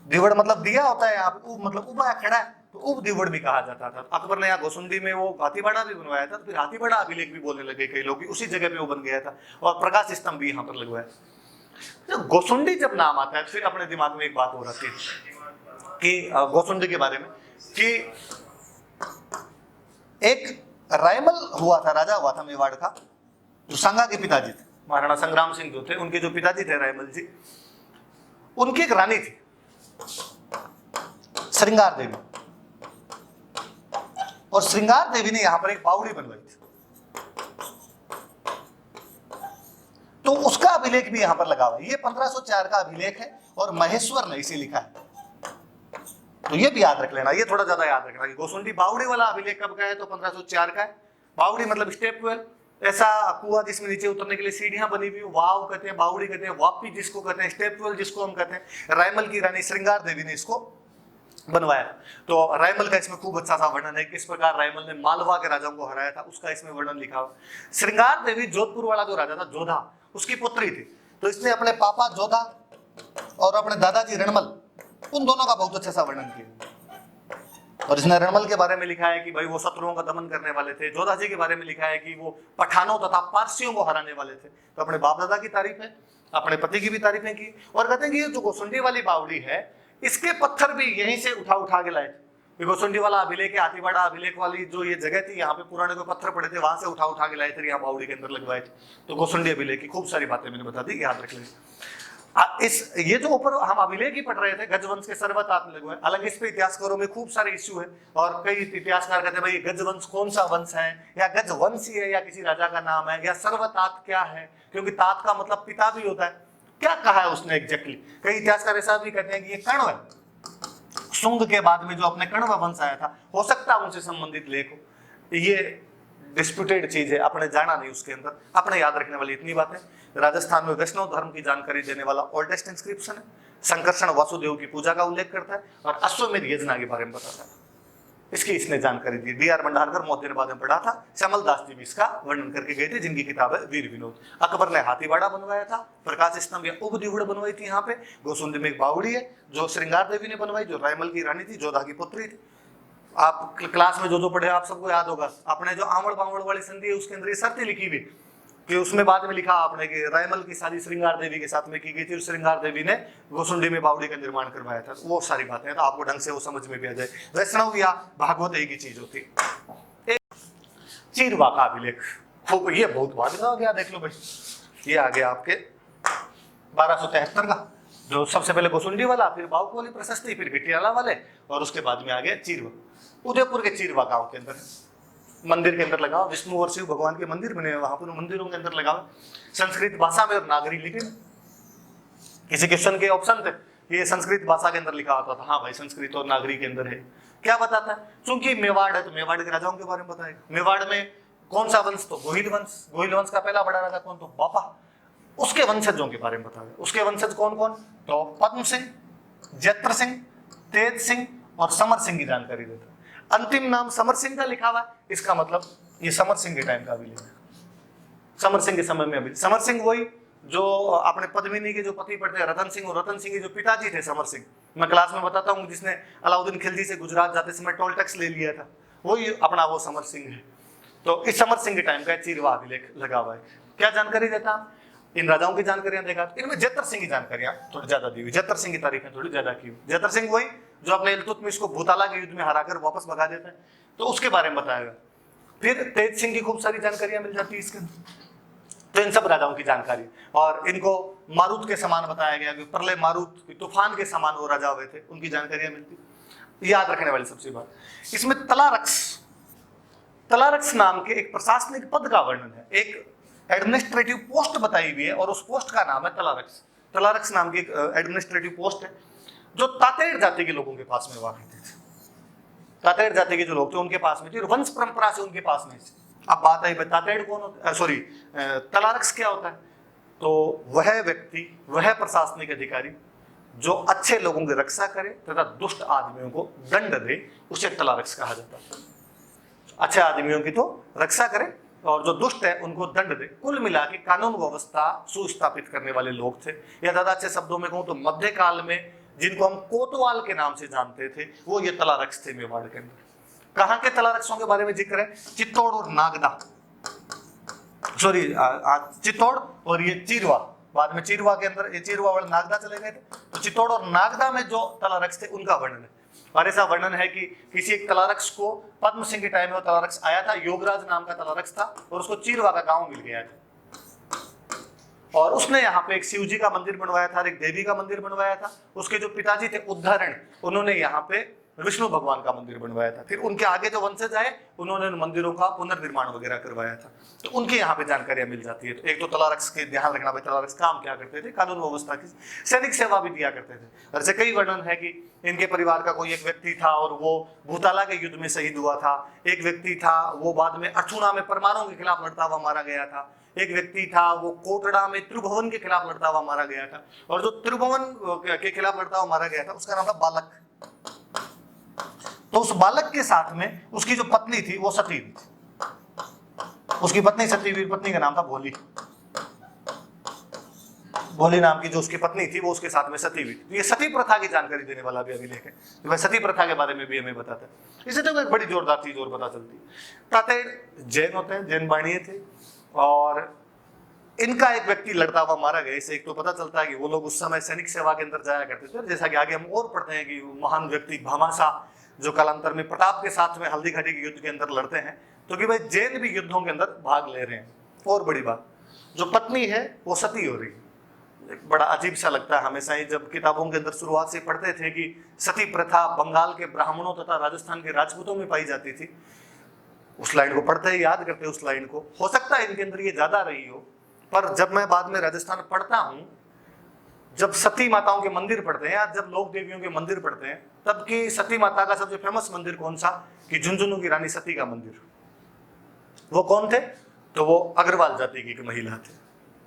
दीवड़ मतलब दिया होता है, आप उब मतलब उबा खड़ा है, तो उब दीवड़ भी कहा जाता था। अकबर ने यहाँ गोसुंडी में वो हाथीबाड़ा भी बनवाया था, तो फिर हाथीबाड़ा अभिलेख भी बोलने लगे कई लोग, उसी जगह पे वो बन गया था, और प्रकाश स्तंभ भी यहाँ पर लगवाया। तो गोसुंडी जब नाम आता है, फिर अपने दिमाग में एक बात हो रही है कि गोसुंडी के बारे में, कि एक रायमल हुआ था, राजा हुआ था मेवाड़ का, जो संगा के पिताजी थे, महाराणा संग्राम सिंह जो थे, उनके जो पिताजी थे रायमल जी, उनकी एक रानी थी श्रृंगार देवी, और श्रृंगार देवी ने यहां पर एक बावड़ी बनवाई थी, तो उसका अभिलेख भी यहां पर लगा हुआ है। ये 1504 का अभिलेख है, और महेश्वर ने इसे लिखा है, तो ये भी याद रख लेना, ये थोड़ा ज्यादा याद रखना कि गोसुंडी बावड़ी वाला अभिलेख कब का है, तो 1504 का है। बावड़ी मतलब स्टेप वेल, ऐसा कुआं जिसमें नीचे उतरने के लिए सीढ़ियां बनी हुई, वाव कहते हैं, बावड़ी कहते हैं, वापी जिसको कहते हैं, स्टेप वेल जिसको हम कहते हैं। रायमल की रानी श्रृंगार देवी ने इसको बनवाया। तो रायमल का इसमें खूब अच्छा सा वर्णन है, किस प्रकार रायमल ने मालवा के राजाओं को हराया था, उसका इसमें वर्णन लिखा हुआ। श्रृंगार देवी जोधपुर वाला जो राजा था जोधा, उसकी पुत्री थी, तो इसने अपने पापा जोधा और अपने दादाजी रणमल, उन दोनों का बहुत अच्छा सा वर्णन किया। और इसने रणमल के बारे में लिखा है कि भाई वो शत्रुओं का दमन करने वाले थे। जोधा जी के बारे में लिखा है कि वो पठानों तथा पारसियों को हराने वाले थे। तो अपने बाप दादा की तारीफ है, अपने पति की भी तारीफें की, और कहते हैं कि ये जो गोसुंडी वाली बावड़ी है, इसके पत्थर भी यहीं से उठा के लाए थे। गोसुंडी वाला अभिलेख, हाथीबाड़ा अभिलेख वाली जो ये जगह थी, यहाँ पे पुराने को पत्थर पड़े थे, वहां से उठा के लाए थे, यहाँ बावड़ी के अंदर लगवाए थे। तो गोसुंडी अभिलेख की खूब सारी बातें मैंने बता दी, याद रख लें। ये जो ऊपर हम अभिलेख ही पढ़ रहे थे, गजवंश के सर्वतात में लगवाए, हालांकि इस पे इतिहासकारों में खूब सारे इश्यू है, और कई इतिहासकार कहते हैं भाई गजवंश कौन सा वंश है, या गजवंशी है, या किसी राजा का नाम है, या सर्वतात क्या है, क्योंकि तात का मतलब पिता भी होता है, क्या कहा है उसने एग्जैक्टली। कई इतिहासकार ऐसा भी कहते हैं कि ये कण्व है, शुंग के बाद में जो अपने कण्व वंश आया था, हो सकता है उनसे संबंधित लेख हो। ये डिस्प्यूटेड चीज है, आपने जाना नहीं उसके अंदर। आपने याद रखने वाली इतनी बातें, राजस्थान में वैष्णव धर्म की जानकारी देने वाला ओल्डेस्ट इंस्क्रिप्शन है, संकर्षण वासुदेव की पूजा का उल्लेख करता है, और अश्वमेध यज्ञ के बारे में बताता है। इसकी इसने जानकारी दी। डी.आर. भंडारकर महोदय ने बाद में पढ़ा था, श्यामल दास जी भी इसका वर्णन करके गए थे, जिनकी किताब है वीर विनोद। अकबर ने हाथीबाड़ा बनवाया था, प्रकाश स्तंभ या उब दीवड़ बनवाई थी। यहाँ पे गोसुंडी में एक बावड़ी है जो श्रृंगार देवी ने बनवाई, जो रायमल की रानी थी, जोधा की पुत्री थी। आप क्लास में जो पढ़े आप सबको याद होगा, आपने जो आंवड़ बावड़ वाली संधि है उसके अंदर ये शर्तें लिखी हुई कि उसमें बाद में लिखा आपने कि रायमल की शादी श्रृंगार देवी के साथ में की गई थी, और श्रृंगार देवी ने गोसुंडी में बावड़ी का निर्माण करवाया था। वो सारी बातें हैं, तो आपको ढंग से वो समझ में भी आ जाए। वैष्णव या भागवत एक ही चीज होती है। चीरवा का अभिलेख, ये बहुत बाद का हो गया, देख लो भाई, ये आ गया आपके 1273 का, जो सबसे पहले गोसुंडी वाला, फिर बाउक वाली प्रशस्ति, फिर गिटियाला वाले, और उसके बाद में आ गया चीरवा। उदयपुर के चीरवा गांव के अंदर मंदिर के अंदर लगा, विष्णु और शिव भगवान के मंदिर बने, वहां पर मंदिरों के अंदर लगा, संस्कृत भाषा में और नागरी लिपि में। किसी क्वेश्चन के ऑप्शन थे, ये संस्कृत भाषा के अंदर लिखा होता था, हाँ भाई संस्कृत और नागरी के अंदर है। क्या बताता है, चूंकि मेवाड़ है तो मेवाड़ के राजाओं के बारे में बताएगा। मेवाड़ में कौन सा वंश, तो गोहिल वंश, गोहिल वंश का पहला बड़ा राजा कौन, तो बापा, उसके वंशजों के बारे में बताएगा। उसके वंशज कौन कौन, तो पद्म सिंह, जैत्र सिंह, तेज सिंह और समर सिंह की जानकारी देता है। अंतिम नाम समर सिंह का लिखा हुआ है, इसका मतलब ये समर सिंह के टाइम का अभिलेख है, समर सिंह के समय में अभिलेख। समर सिंह वही जो अपने पद्मिनी के जो पति पड़ते रतन सिंह, और रतन सिंह के जो पिताजी थे समर सिंह, मैं क्लास में बताता हूँ, जिसने अलाउद्दीन खिलजी से गुजरात जाते समय टोल टैक्स ले लिया था, वही अपना वो समर सिंह है। तो इस समर सिंह के टाइम का चीरवा अभिलेख लगा हुआ है। क्या जानकारी देता, इन राजाओं की जानकारियां देखा, इनमें जेतर सिंह की जानकारियां थोड़ी ज्यादा दी हुई, जेतर सिंह की तारीफें थोड़ी ज्यादा की हुई। जेतर सिंह वही जो अपने इल्तुतमिश को भूताला के युद्ध में हराकर वापस भगा देता है, तो उसके बारे में बताया गया। फिर तेज सिंह की खूब सारी जानकारियां मिल जाती है इसके अंदर। तो इन सब राजाओं की जानकारी, और इनको मारुत के समान बताया गया कि प्रलय मारुत तूफान के समान वो राजा हुए थे, उनकी जानकारियां मिलती। याद रखने वाली सबसे बात, इसमें तलारक्स नाम के एक प्रशासनिक पद का वर्णन है, एक एडमिनिस्ट्रेटिव पोस्ट बताई हुई है, और उस पोस्ट का नाम है तलारक्स। तलारक्स नाम की एक एडमिनिस्ट्रेटिव पोस्ट है जो तातेड़ जाति के लोगों के पास में हुआ करती थी। तातेड़ जाति के जो लोग थे उनके पास में थी, और वंश परंपरा से उनके पास में थी। अब बात आई तातेड़ कौन होता है, सॉरी तलारक्स क्या होता है, तो वह व्यक्ति, वह प्रशासनिक अधिकारी जो अच्छे लोगों की रक्षा करे तथा दुष्ट आदमियों को दंड दे, उसे तलारक्स कहा जाता है। अच्छे आदमियों की तो रक्षा करे और जो दुष्ट है उनको दंड दे। कुल मिला के कानून व्यवस्था सुस्थापित करने वाले लोग थे, या ज्यादा अच्छे शब्दों में कहूं तो मध्यकाल में जिनको हम कोतवाल के नाम से जानते थे, वो ये तलारक्स थे मेवाड़ के अंदर। कहां के तलारक्सों के बारे में जिक्र है, चित्तौड़ और नागदा, सॉरी चित्तौड़ और ये चीरवा, बाद में चीरवा के अंदर ये चीरवा वाले नागदा चले गए थे, तो चित्तौड़ और नागदा में जो तलारक्स थे उनका वर्णन है। और ऐसा वर्णन है कि किसी एक तलारक्स को पद्म सिंह के टाइम में वो तलारक्स आया था, योगराज नाम का तलारक्स था, और उसको चीरवा का गांव मिल गया था, और उसने यहाँ पे एक शिव जी का मंदिर बनवाया था, एक देवी का मंदिर बनवाया था। उसके जो पिताजी थे उद्धरण, उन्होंने यहाँ पे विष्णु भगवान का मंदिर बनवाया था। फिर उनके आगे जो वंशज आए उन्होंने मंदिरों का पुनर्निर्माण वगैरह करवाया था, तो उनकी यहाँ पे जानकारियां मिल जाती है। तो एक तो तलारक्स के ध्यान रखना, भाई तलारक्स काम क्या करते थे, कानून व्यवस्था की सैनिक सेवा भी दिया करते थे। ऐसे कई वर्णन है कि इनके परिवार का कोई एक व्यक्ति था और वो भूताला के युद्ध में शहीद हुआ था, एक व्यक्ति था वो बाद में अठूना में परमारों के खिलाफ लड़ता हुआ मारा गया था, एक व्यक्ति था वो कोटड़ा में त्रिभुवन के खिलाफ लड़ता हुआ मारा गया था, और जो त्रिभुवन के खिलाफ लड़ता हुआ मारा गया था उसका नाम था बालक। तो उस बालक के साथ में उसकी जो पत्नी थी वो सती थी, उसकी पत्नी सती हुई, पत्नी का नाम था भोली। भोली नाम की जो उसकी पत्नी थी वो उसके साथ में सती हुई। तो ये सती प्रथा की जानकारी देने वाला भी अभिलेख है, तो वह सती प्रथा के बारे में भी हमें बताता है। इससे तो एक बड़ी जोरदार चीज और पता चलती है। तातेड़ जैन होते हैं, जैन वाणिये थे, और इनका एक व्यक्ति लड़ता हुआ मारा गया। इससे एक तो पता चलता है कि वो लोग उस समय सैनिक सेवा के अंदर जाया करते थे। जैसा कि आगे हम और पढ़ते हैं कि महान व्यक्ति भामासा जो कालांतर में प्रताप के साथ में हल्दी घाटी के युद्ध के अंदर लड़ते हैं, तो कि भाई जैन भी युद्धों के अंदर भाग ले रहे हैं। और बड़ी बात, जो पत्नी है वो सती हो रही है। बड़ा अजीब सा लगता है हमेशा ही, जब किताबों के अंदर शुरुआत से पढ़ते थे कि सती प्रथा बंगाल के ब्राह्मणों तथा राजस्थान के राजपूतों में पाई जाती थी, उस लाइन को पढ़ते ही याद करते उस लाइन को। हो सकता है इनके अंदर ये ज्यादा रही हो, पर जब मैं बाद में राजस्थान पढ़ता हूँ, जब सती माताओं के मंदिर पढ़ते हैं या जब लोक देवियों के मंदिर पढ़ते हैं, तब की सती माता का सबसे फेमस मंदिर कौन सा, कि झुंझुनू की रानी सती का मंदिर। वो कौन थे, तो वो अग्रवाल जाति की एक महिला थे।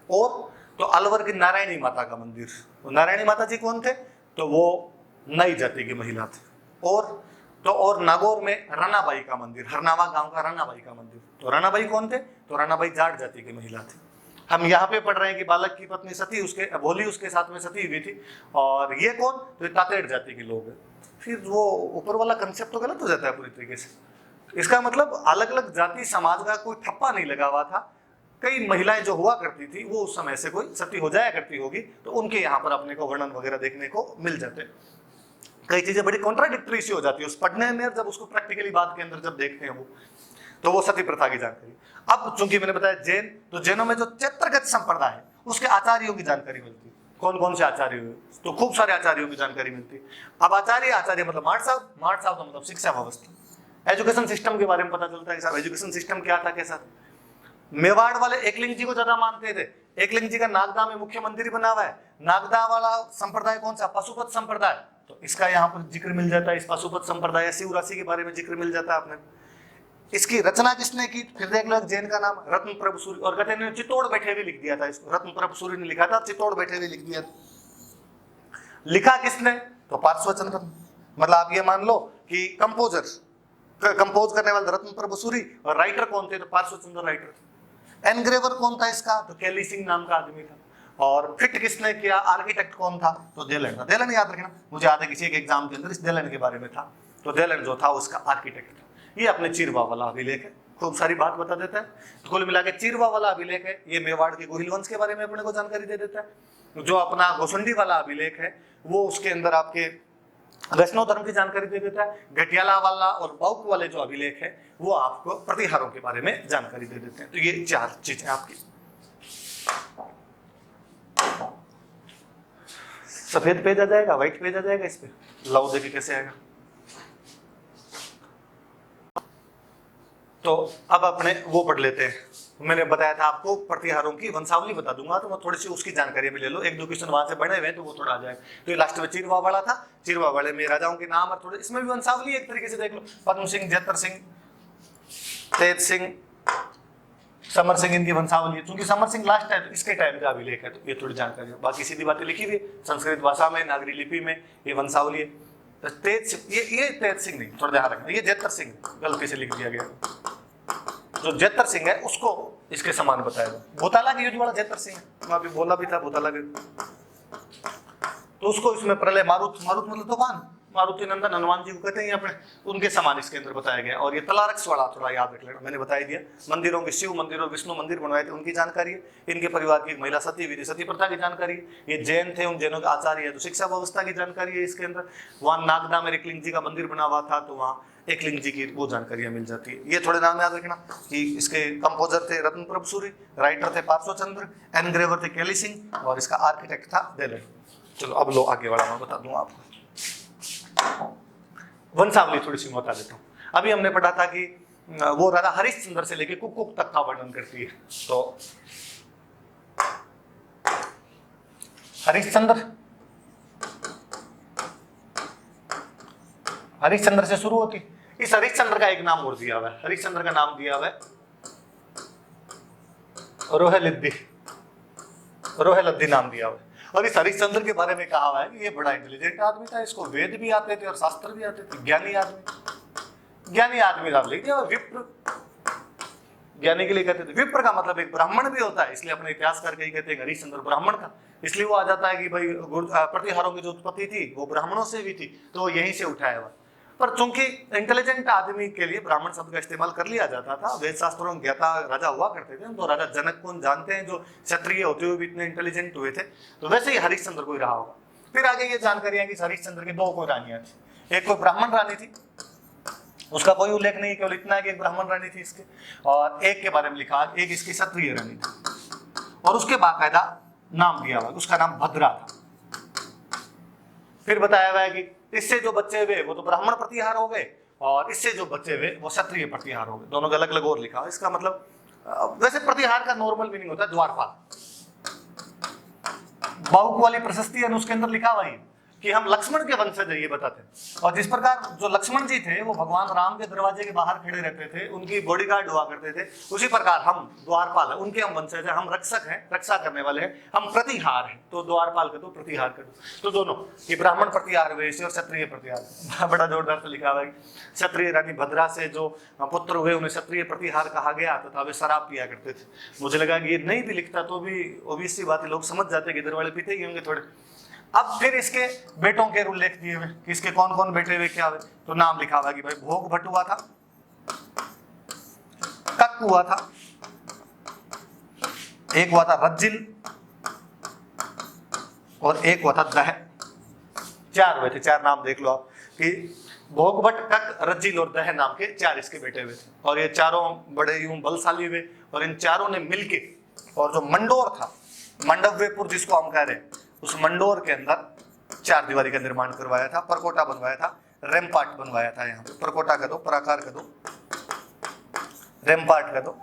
और तो अलवर की नारायणी माता का मंदिर, वो नारायणी माता जी कौन थे, तो वो नई जाति की महिला थे। और नागौर में रानाबाई का मंदिर, हरनावा गांव का रानाबाई का मंदिर, तो रानाबाई कौन थे, तो रानाबाई जाट जाति की महिला थी। हम यहाँ पे पढ़ रहे हैं कि बालक की पत्नी सती, उसके भोली उसके साथ में सती हुई थी, और ये कौन, तो तातेड़ जाति के लोग हैं। फिर वो ऊपर वाला कंसेप्ट तो गलत हो जाता है पूरी तरीके से। इसका मतलब अलग अलग जाति समाज का कोई ठप्पा नहीं लगा हुआ था। कई महिलाएं जो हुआ करती थी वो उस समय से कोई सती हो जाया करती होगी, तो उनके यहाँ पर अपने को वर्णन वगैरह देखने को मिल जाते। कई चीजें बड़ी कॉन्ट्राडिक्टरी सी हो जाती है उस पढ़ने में, जब उसको प्रैक्टिकली बात के अंदर जब देखते हैं वो, तो वो सती प्रथा की जानकारी। अब चूंकि मैंने बताया जैन, तो जैनों में जो चैत्रगत संप्रदाय है उसके आचार्यों की जानकारी मिलती है। कौन कौन से आचार्य हुए, तो खूब सारे आचार्यों की जानकारी मिलती है। अब आचार्य मतलब माठ साहब का मतलब शिक्षा व्यवस्था, एजुकेशन सिस्टम के बारे में पता चलता है साहब एजुकेशन सिस्टम क्या था, कैसा। मेवाड़ वाले एकलिंग जी को ज्यादा मानते थे। एकलिंग जी का नागदा में मुख्य मंदिर बना हुआ है। नागदा वाला संप्रदाय कौन सा, पशुपत संप्रदाय, तो इसका यहाँ पर जिक्र मिल जाता है। इस पशुपत संप्रदाय शिव राशि के बारे में जिक्र मिल जाता है आपने। इसकी रचना किसने की, फिर देख लो, जैन का नाम रत्न प्रभु सूर्य, और कहते हैं चित्तौड़ बैठे हुए लिख दिया था इसको, रत्न प्रभु सूर्य ने लिखा था, चित्तौड़ बैठे हुए लिख दिया। लिखा किसने, तो पार्श्वचंद्र। मतलब आप ये मान लो कि कंपोज करने वाले रत्न प्रभु सूरी, और राइटर कौन थे? तो पार्श्वचंद्र राइटर थे। एनग्रेवर कौन था इसका? तो केली सिंह नाम का आदमी था। और फिट किसने किया? आर्किटेक्ट कौन था? तो देलन था। देलन याद रखना, मुझे याद है किसी एक एग्जाम के अंदर इस देलन के बारे में था। तो देलन जो था उसका आर्किटेक्ट था। ये अपने चिरवा वाला अभिलेख है, खूब सारी बात बता देता है। तो कुल मिला के चिरवा वाला अभिलेख है, ये मेवाड़ के गोहिल वंश के बारे में अपने को जानकारी दे देता है। जो अपना गोसुंडी वाला अभिलेख है वो उसके अंदर आपके वैष्णव धर्म की जानकारी दे देता है। गटियाला वाला और बाउक वाले जो अभिलेख है वो आपको प्रतिहारों के बारे में जानकारी दे देते हैं। तो ये 4 चीजें आपकी। सफेद पेज आ जाएगा, व्हाइट पेज आ जाएगा, इस पे लाओ देखिए कैसे आएगा। तो अब अपने वो पढ़ लेते हैं। मैंने बताया था आपको प्रतिहारों की वंशावली बता दूंगा, तो मैं थोड़ी सी उसकी जानकारी भी ले लो। 1-2 क्वेश्चन वहां से बने हुए तो वो थोड़ा आ जाए। तो ये लास्ट में चिरवा वाला था, चिरवा वाले में राजाओं के नाम और थोड़े इसमें भी वंशावली एक तरीके से देख लो। पद्म सिंह, जयतर सिंह, तेज सिंह, समर सिंह, इनकी वंशावली है। क्योंकि समर सिंह लास्ट है तो इसके टाइम का अभिलेख है, तो ये थोड़ी जानकारी है। बाकी सीधी बातें लिखी हुई संस्कृत भाषा में, नागरी लिपि में, ये वंशावली है। तो तेज सिंह, ये तेज सिंह नहीं, थोड़ा ध्यान रखना, ये जयतर सिंह गलती से लिख दिया गया। जो जयतर सिंह है उसको इसके समान बताएगा। भोताला के युद्ध वाला जयतर सिंह, मैं अभी बोला भी था भोताला के, तो उसको इसमें प्रलय मारुत मतलब तूफान, मारुति नंदन हनुमान जी को कहते हैं अपने, उनके समान इसके अंदर बताया गया। और ये तलारक्स वाला थोड़ा याद रख लेना, मैंने बता दिया। मंदिरों के शिव मंदिर और विष्णु मंदिर बनवाए थे उनकी जानकारी है। इनके परिवार की एक महिला सती विधि, सती प्रथा की जानकारी है। ये जैन थे, उन जैनों के आचार्य है, तो शिक्षा व्यवस्था की जानकारी है इसके अंदर। वहाँ नागदा में एकलिंग जी का मंदिर बना हुआ था, तो वहाँ एकलिंग जी की वो जानकारियां मिल जाती है। ये थोड़े नाम याद रखना कि इसके कंपोजर थे रत्न प्रभु सूरी, राइटर थे पार्श्वचंद्र, एनग्रेवर थे केली सिंह, और इसका आर्किटेक्ट था देलन। चलो अब लो आगे वाला मैं बता दूंगा आपको। वंशावली थोड़ी सी मैं बता देता हूँ। अभी हमने पढ़ा था कि वो राजा हरिश्चंद्र से लेके कुक तक का वर्णन करती है। तो हरिश्चंद्र से शुरू होती। इस हरिश्चंद्र का एक नाम और दिया हुआ है, हरिश्चंद्र का नाम दिया हुआ है रोहेलद्दी नाम दिया हुआ है। और इस हरिश्चंद्र के बारे में कहा हुआ है कि ये बड़ा इंटेलिजेंट आदमी था, इसको वेद भी आते थे और शास्त्र भी आते थे, ज्ञानी आदमी नाम लिख दिया। और विप्र, ज्ञानी के लिए कहते थे। विप्र का मतलब एक ब्राह्मण भी होता है, इसलिए अपने इतिहासकार कहीं कहते हैं हरिश्चंद्र ब्राह्मण था। इसलिए वो आ जाता है कि भाई प्रतिहारों की जो उत्पत्ति थी वो ब्राह्मणों से भी थी, तो वो यहीं से उठाया हुआ। पर चूंकि इंटेलिजेंट आदमी के लिए ब्राह्मण शब्द का इस्तेमाल कर लिया जाता था, वेद शास्त्रों में ज्ञाता राजा हुआ करते थे, तो राजा जनक को जानते हैं जो क्षत्रिय होते हुए भी इतने इंटेलिजेंट हुए थे, तो वैसे ही हरिश्चंद्र को ही रहा होगा। फिर आगे ये जानकारी है कि हरिश्चंद्र की 2 कोई रानियां थी। एक कोई ब्राह्मण रानी थी, उसका कोई उल्लेख नहीं, केवल इतना है कि एक ब्राह्मण रानी थी इसके, और एक के बारे में लिखा एक इसकी क्षत्रिय रानी थी, और उसके बाकायदा नाम दिया हुआ, उसका नाम भद्रा था। फिर बताया हुआ है कि इससे जो बच्चे हुए वो तो ब्राह्मण प्रतिहार हो गए, और इससे जो बच्चे हुए वो क्षत्रिय प्रतिहार हो गए। दोनों का अलग अलग और लिखा। इसका मतलब वैसे प्रतिहार का नॉर्मल मीनिंग होता है द्वारपाल। बाहुक वाली प्रशस्ति है उसके अंदर लिखा हुआ है कि हम लक्ष्मण के वंशज है, ये बताते हैं। और जिस प्रकार जो लक्ष्मण जी थे वो भगवान राम के दरवाजे के बाहर खड़े रहते थे, उनकी बॉडीगार्ड हुआ करते थे, उसी प्रकार हम द्वारपाल है, उनके हम वंशज है, हम रक्षक हैं, रक्षा करने वाले हैं, हम प्रतिहार हैं। तो द्वारपाल कर दो, प्रतिहार कर दो, तो दोनों ये ब्राह्मण प्रतिहार हुए और क्षत्रिय प्रतिहार। बड़ा जोरदार से लिखा हुआ है। क्षत्रिय रानी भद्रा से जो पुत्र हुए उन्हें क्षत्रिय प्रतिहार कहा गया तथा वे शराब पिया करते थे। मुझे लगा कि ये नहीं भी लिखता तो भी ओबीसी बातें लोग समझ जाते कि इधर वाले पीते ही होंगे थोड़े। अब फिर इसके बेटों के उल्लेख दिए हुए कि इसके कौन कौन बेटे हुए क्या हुए, तो नाम लिखा हुआ कि भाई भोग भट्ट हुआ था, कक हुआ था, एक हुआ था रज्जिल, और एक हुआ था दह। 4 हुए थे। 4 नाम देख लो आप कि भोग भट्ट, कक, रज्जिल और दह नाम के 4 इसके बेटे हुए थे। और ये चारों बड़े यूं बलशाली हुए, और इन चारों ने मिलके, और जो मंडोर था, मंडव्यपुर जिसको हम कह रहे हैं, उस मंडोर के अंदर 4 दीवारी का निर्माण करवाया था, परकोटा बनवाया था, रेमपाट बनवाया था। यहाँ पे परकोटा का दो, प्राकार का दो, रेमपाट का दो,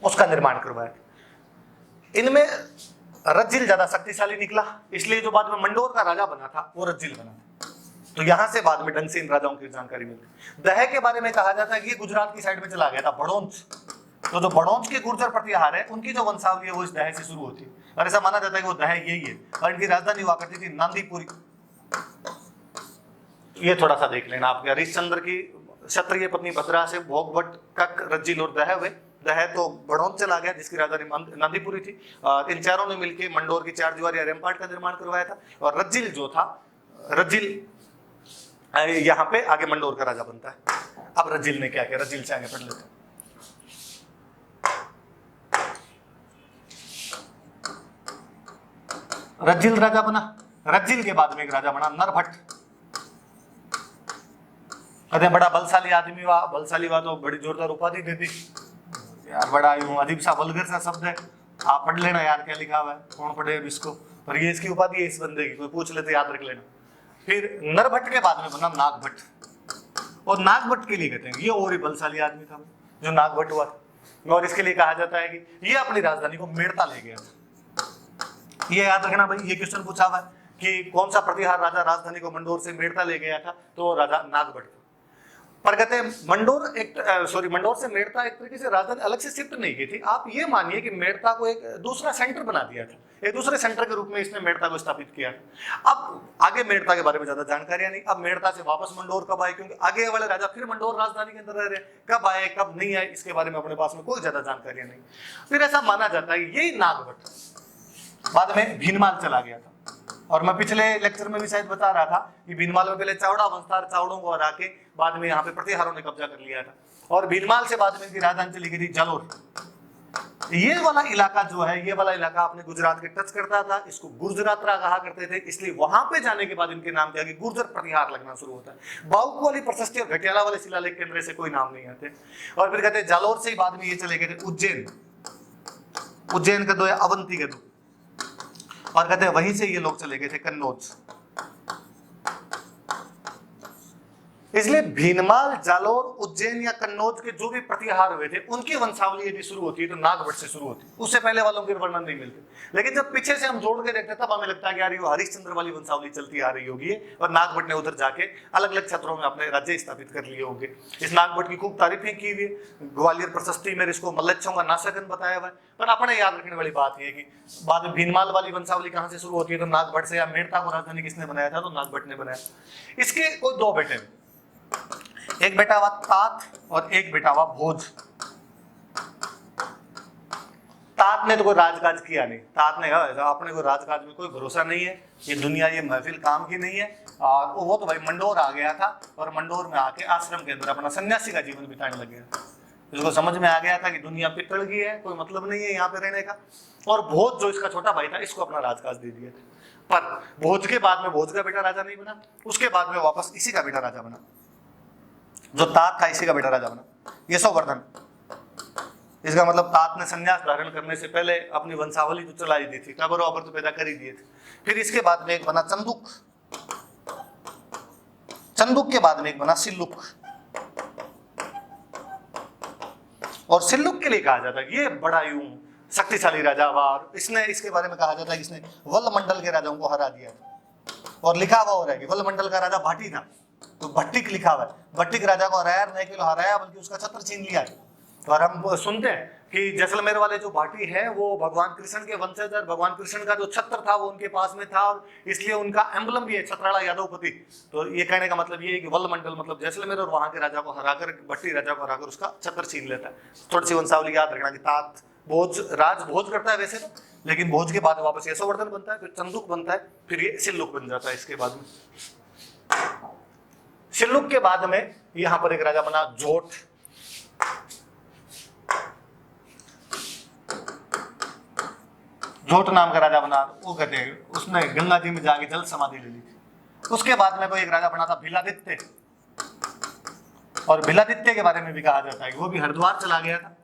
उसका निर्माण करवाया था। इनमें रज्जिल ज्यादा शक्तिशाली निकला, इसलिए जो बाद में मंडोर का राजा बना था वो रज्जिल बना था। तो यहां से बाद में ढंग से इन राजाओं की जानकारी मिलती। दह के बारे में कहा जाता है कि गुजरात की साइड में चला गया था, बड़ौंच। तो जो बड़ौंच के गुर्जर प्रतिहार है उनकी जो वंशावली है वो इस दह से शुरू होती है, और ऐसा माना जाता है कि वो दह यही है। और इनकी राजधानी हुआ करती थी नांदीपुरी। ये थोड़ा सा देख लेना आपके हरिश्चंद्र की क्षत्रिय पत्नी भद्रा से भोग भट्ट कक रज्जिल और दह हुए। दह तो बड़ौत चला गया जिसकी राजधानी नंदीपुरी थी। इन चारों ने मिलकर मंडोर की 4 दीवारी रैम्पार्ट का निर्माण करवाया था। और रज्जिल जो था, रज्जिल यहाँ पे आगे मंडोर का राजा बनता है। अब रज्जिल ने क्या किया, रज्जिल से आगे पढ़ लेते हैं। रज्जिल राजा बना। रज्जिल के बाद में एक राजा बना नरभट्ट। कहते हैं बड़ा बलशाली आदमी हुआ। बलशाली हुआ तो बड़ी जोरदार उपाधि देती यार, बड़ा यूं अजीब सा वल्गर सा शब्द है, आप पढ़ लेना यार क्या लिखा हुआ है, कौन पढ़े अब इसको, पर ये इसकी उपाधि है इस बंदे की, कोई पूछ ले तो याद रख लेना। फिर नरभट्ट के बाद में बना नागभट्ट। और नागभट्ट के लिए कहते हैं ये और ही बलशाली आदमी था जो नागभट्ट हुआ था। और इसके लिए कहा जाता है कि ये अपनी राजधानी को मेड़ता ले गया था। ये याद रखना भाई, ये क्वेश्चन पूछा हुआ है कि कौन सा प्रतिहार राजा राजधानी को मंडोर से मेड़ता ले गया था, तो राजा नागभट्ट। पर कहते हैं मंडोर से मेड़ता एक तरीके से राजधानी अलग से शिफ्ट नहीं की थी। आप ये मानिए कि मेड़ता को एक दूसरा सेंटर बना दिया था, एक दूसरे सेंटर के रूप में इसने मेड़ता को स्थापित किया। अब आगे मेड़ता के बारे में ज्यादा जानकारियां नहीं। अब मेड़ता से वापस मंडोर कब आए, क्योंकि आगे वाले राजा फिर मंडोर राजधानी के अंदर रह रहे, कब आए कब नहीं आए इसके बारे में अपने पास में कोई ज्यादा जानकारियां नहीं। फिर ऐसा माना जाता है यही नागभट्ट बाद में भीनमाल चला गया था। और मैं पिछले लेक्चर में भी शायद बता रहा था कि भीनमाल में पहले चावड़ा वंश था, चावड़ों को हरा के बाद में यहाँ पे प्रतिहारों ने कब्जा कर लिया था। और भीनमाल से बाद में इनकी राजधानी चली गई थी जालोर। ये वाला इलाका जो है, ये वाला इलाका अपने गुजरात के टच करता था, इसको गुर्जरात्रा कहा करते थे, इसलिए वहां पे जाने के बाद इनके नाम क्या कि गुर्जर प्रतिहार लगना शुरू होता है। बाउक वाली प्रशस्ति और घटियाला वाले शिलालेख केंद्र से कोई नाम नहीं आते। और फिर कहते हैं जालोर से ही बाद में ये चले गए थे उज्जैन। उज्जैन के दो है, अवंती के दो। और कहते हैं वहीं से ये लोग चले गए थे कन्नौज। इसलिए भीनमाल, जालोर, उज्जैन या कन्नौज के जो भी प्रतिहार हुए थे उनकी वंशावली यदि शुरू होती है तो नागभट्ट से शुरू होती है, उससे पहले वालों के वर्णन नहीं मिलते। लेकिन जब पीछे से हम जोड़ के देखते हैं तब हमें लगता है कि यार ये हरिश्चंद्र वाली वंशावली चलती आ रही होगी और नागभट्ट ने उधर जाके अलग अलग क्षेत्रों में अपने राज्य स्थापित कर लिए होंगे। इस नागभट्ट की खूब तारीफें की हुई, ग्वालियर प्रशस्ति में इसको मल्लच्छों का नाशकन बताया हुआ है। पर अपने याद रखने वाली बात यह कि बाद में भीनमाल वाली वंशावली कहां से शुरू होती है तो नागभट्ट से, या मेड़ता को राजधानी किसने बनाया था तो नागभट्ट ने बनाया। इसके कोई 2 बेटे, एक बेटा हुआ तात और एक बेटा हुआ भोज। तात ने तो कोई राजकाज किया नहीं। तात ने कहा अपने को राजकाज में कोई भरोसा नहीं है, ये दुनिया ये महफिल काम की नहीं है। और वो तो भाई मंडोर आ गया था और मंडोर में आके आश्रम के अंदर अपना सन्यासी का जीवन बिताने लग गया। इसको समझ में आ गया था कि दुनिया पितड़ की है, कोई मतलब नहीं है यहाँ पे रहने का। और भोज जो इसका छोटा भाई था इसको अपना राजकाज दे दिया था। पर भोज के बाद में भोज का बेटा राजा नहीं बना, उसके बाद में वापस इसी का बेटा राजा बना। जो तात था इसी का बेटा राजा बना, यशोवर्धन। इसका मतलब तात ने संन्यास धारण करने से पहले अपनी वंशावली तो चला ही दी थी, टबर वाबर तो पैदा कर ही दिए थे। फिर इसके बाद में एक बना चंदुक। चंदुक के बाद में एक बना सिल्लुक। और सिल्लुक के लिए कहा जाता है ये बड़ा यूं शक्तिशाली राजा हुआ। और इसने, इसके बारे में कहा जाता है कि इसने वल्ल मंडल के राजाओं को हरा दिया। और लिखा हुआ हो रहा है कि वल्ल मंडल का राजा भाटी था, तो भट्टिक लिखा हुआ है। भट्टिक राजा को हराया, नहीं केवल हराया बल्कि उसका छत्र छीन लिया। और हम सुनते हैं कि जैसलमेर वाले जो भाटी है वो भगवान कृष्ण के वंशज, भगवान कृष्ण का जो छत्र था वो उनके पास में था और इसलिए उनका एम्बलम भी है छत्राला यादवपति। तो ये कहने का मतलब ये है कि वल्ल मंडल मतलब जैसलमेर और वहां के राजा को हराकर, भट्टी राजा को हराकर उसका छत्र छीन लेता है। थोड़ी सी वंशावली याद रखना कि तात भोज, राज भोज करता है वैसे तो, लेकिन भोज के बाद वापस यशोवर्धन बनता है, फिर चंदुक बनता है, फिर ये सिल्लुक बन जाता है। इसके बाद में सिल्लुक के बाद में यहां पर एक राजा बना जोट। जोट नाम का राजा बना, वो कहते हैं उसने गंगा जी में जाके जल समाधि ले ली थी। उसके बाद में कोई एक राजा बना था भिलादित्य। और भिलादित्य के बारे में भी कहा जाता है कि वो भी हरिद्वार चला गया था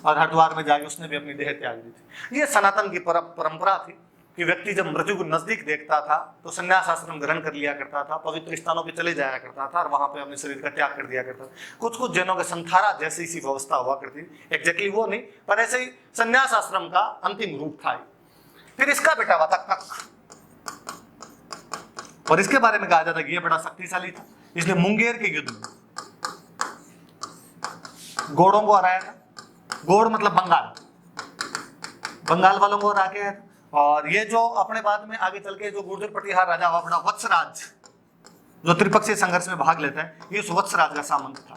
और हरिद्वार में जाके उसने भी अपनी देह त्याग दी थी। ये सनातन की परंपरा थी कि व्यक्ति जब मृत्यु को नजदीक देखता था तो संन्यास आश्रम ग्रहण कर लिया करता था, पवित्र स्थानों पे चले जाया करता था और वहां पे अपने शरीर का त्याग कर दिया करता था। कुछ कुछ जैनों के संथारा जैसी सी व्यवस्था हुआ करती थी, एग्जैक्टली वो नहीं पर ऐसे ही संन्यास आश्रम का अंतिम रूप था। फिर इसका बेटा हुआ था कक। और इसके बारे में कहा जाता है कि ये बड़ा शक्तिशाली था। इसने मुंगेर के युद्ध में गोड़ों को हराया था। गोड़ मतलब बंगाल, बंगाल वालों को हरा के। और ये जो अपने बाद में आगे चल के जो गुर्जर प्रतिहार राजा हुआ बड़ा वत्सराज, जो त्रिपक्षीय संघर्ष में भाग लेता है, ये उस वत्सराज का सामंत था।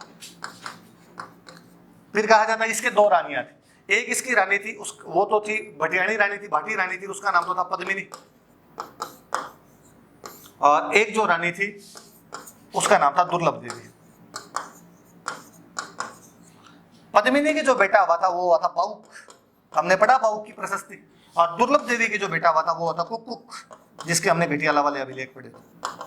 फिर कहा जाता है इसके दो रानियां थी, एक इसकी रानी थी, वो तो थी भटियाणी रानी थी, भाटी रानी थी, उसका नाम तो था पद्मिनी, और एक जो रानी थी उसका नाम था दुर्लभ देवी। पद्मिनी के जो बेटा हुआ था वो हुआ था पाउक, हमने पढ़ा पाउक की प्रशस्ति, और दुर्लभ देवी के जो बेटा हुआ था वो हुआ था कुक, जिसके हमने घटियाला वाले अभिलेख पढ़े थे।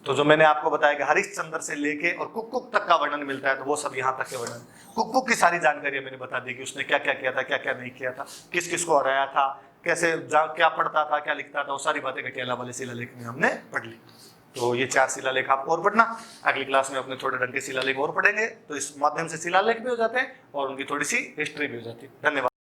तो जो मैंने आपको बताया कि हरिश्चंद्र से लेके और कुक तक का वर्णन मिलता है, तो वो सब यहाँ तक के वर्णन। कुक की सारी जानकारी मैंने बता दी कि उसने क्या क्या किया था, क्या क्या नहीं किया था, किस किस को हराया था, कैसे क्या पढ़ता था, क्या लिखता था, वो सारी बातें घटियाला वाले शिलालेख में हमने पढ़ ली। तो ये 4 शिलालेख आप और पढ़ना, अगली क्लास में अपने थोड़े ढंग के शिलालेख और पढ़ेंगे, तो इस माध्यम से शिलालेख भी हो जाते हैं और उनकी थोड़ी सी हिस्ट्री भी हो जाती है। धन्यवाद।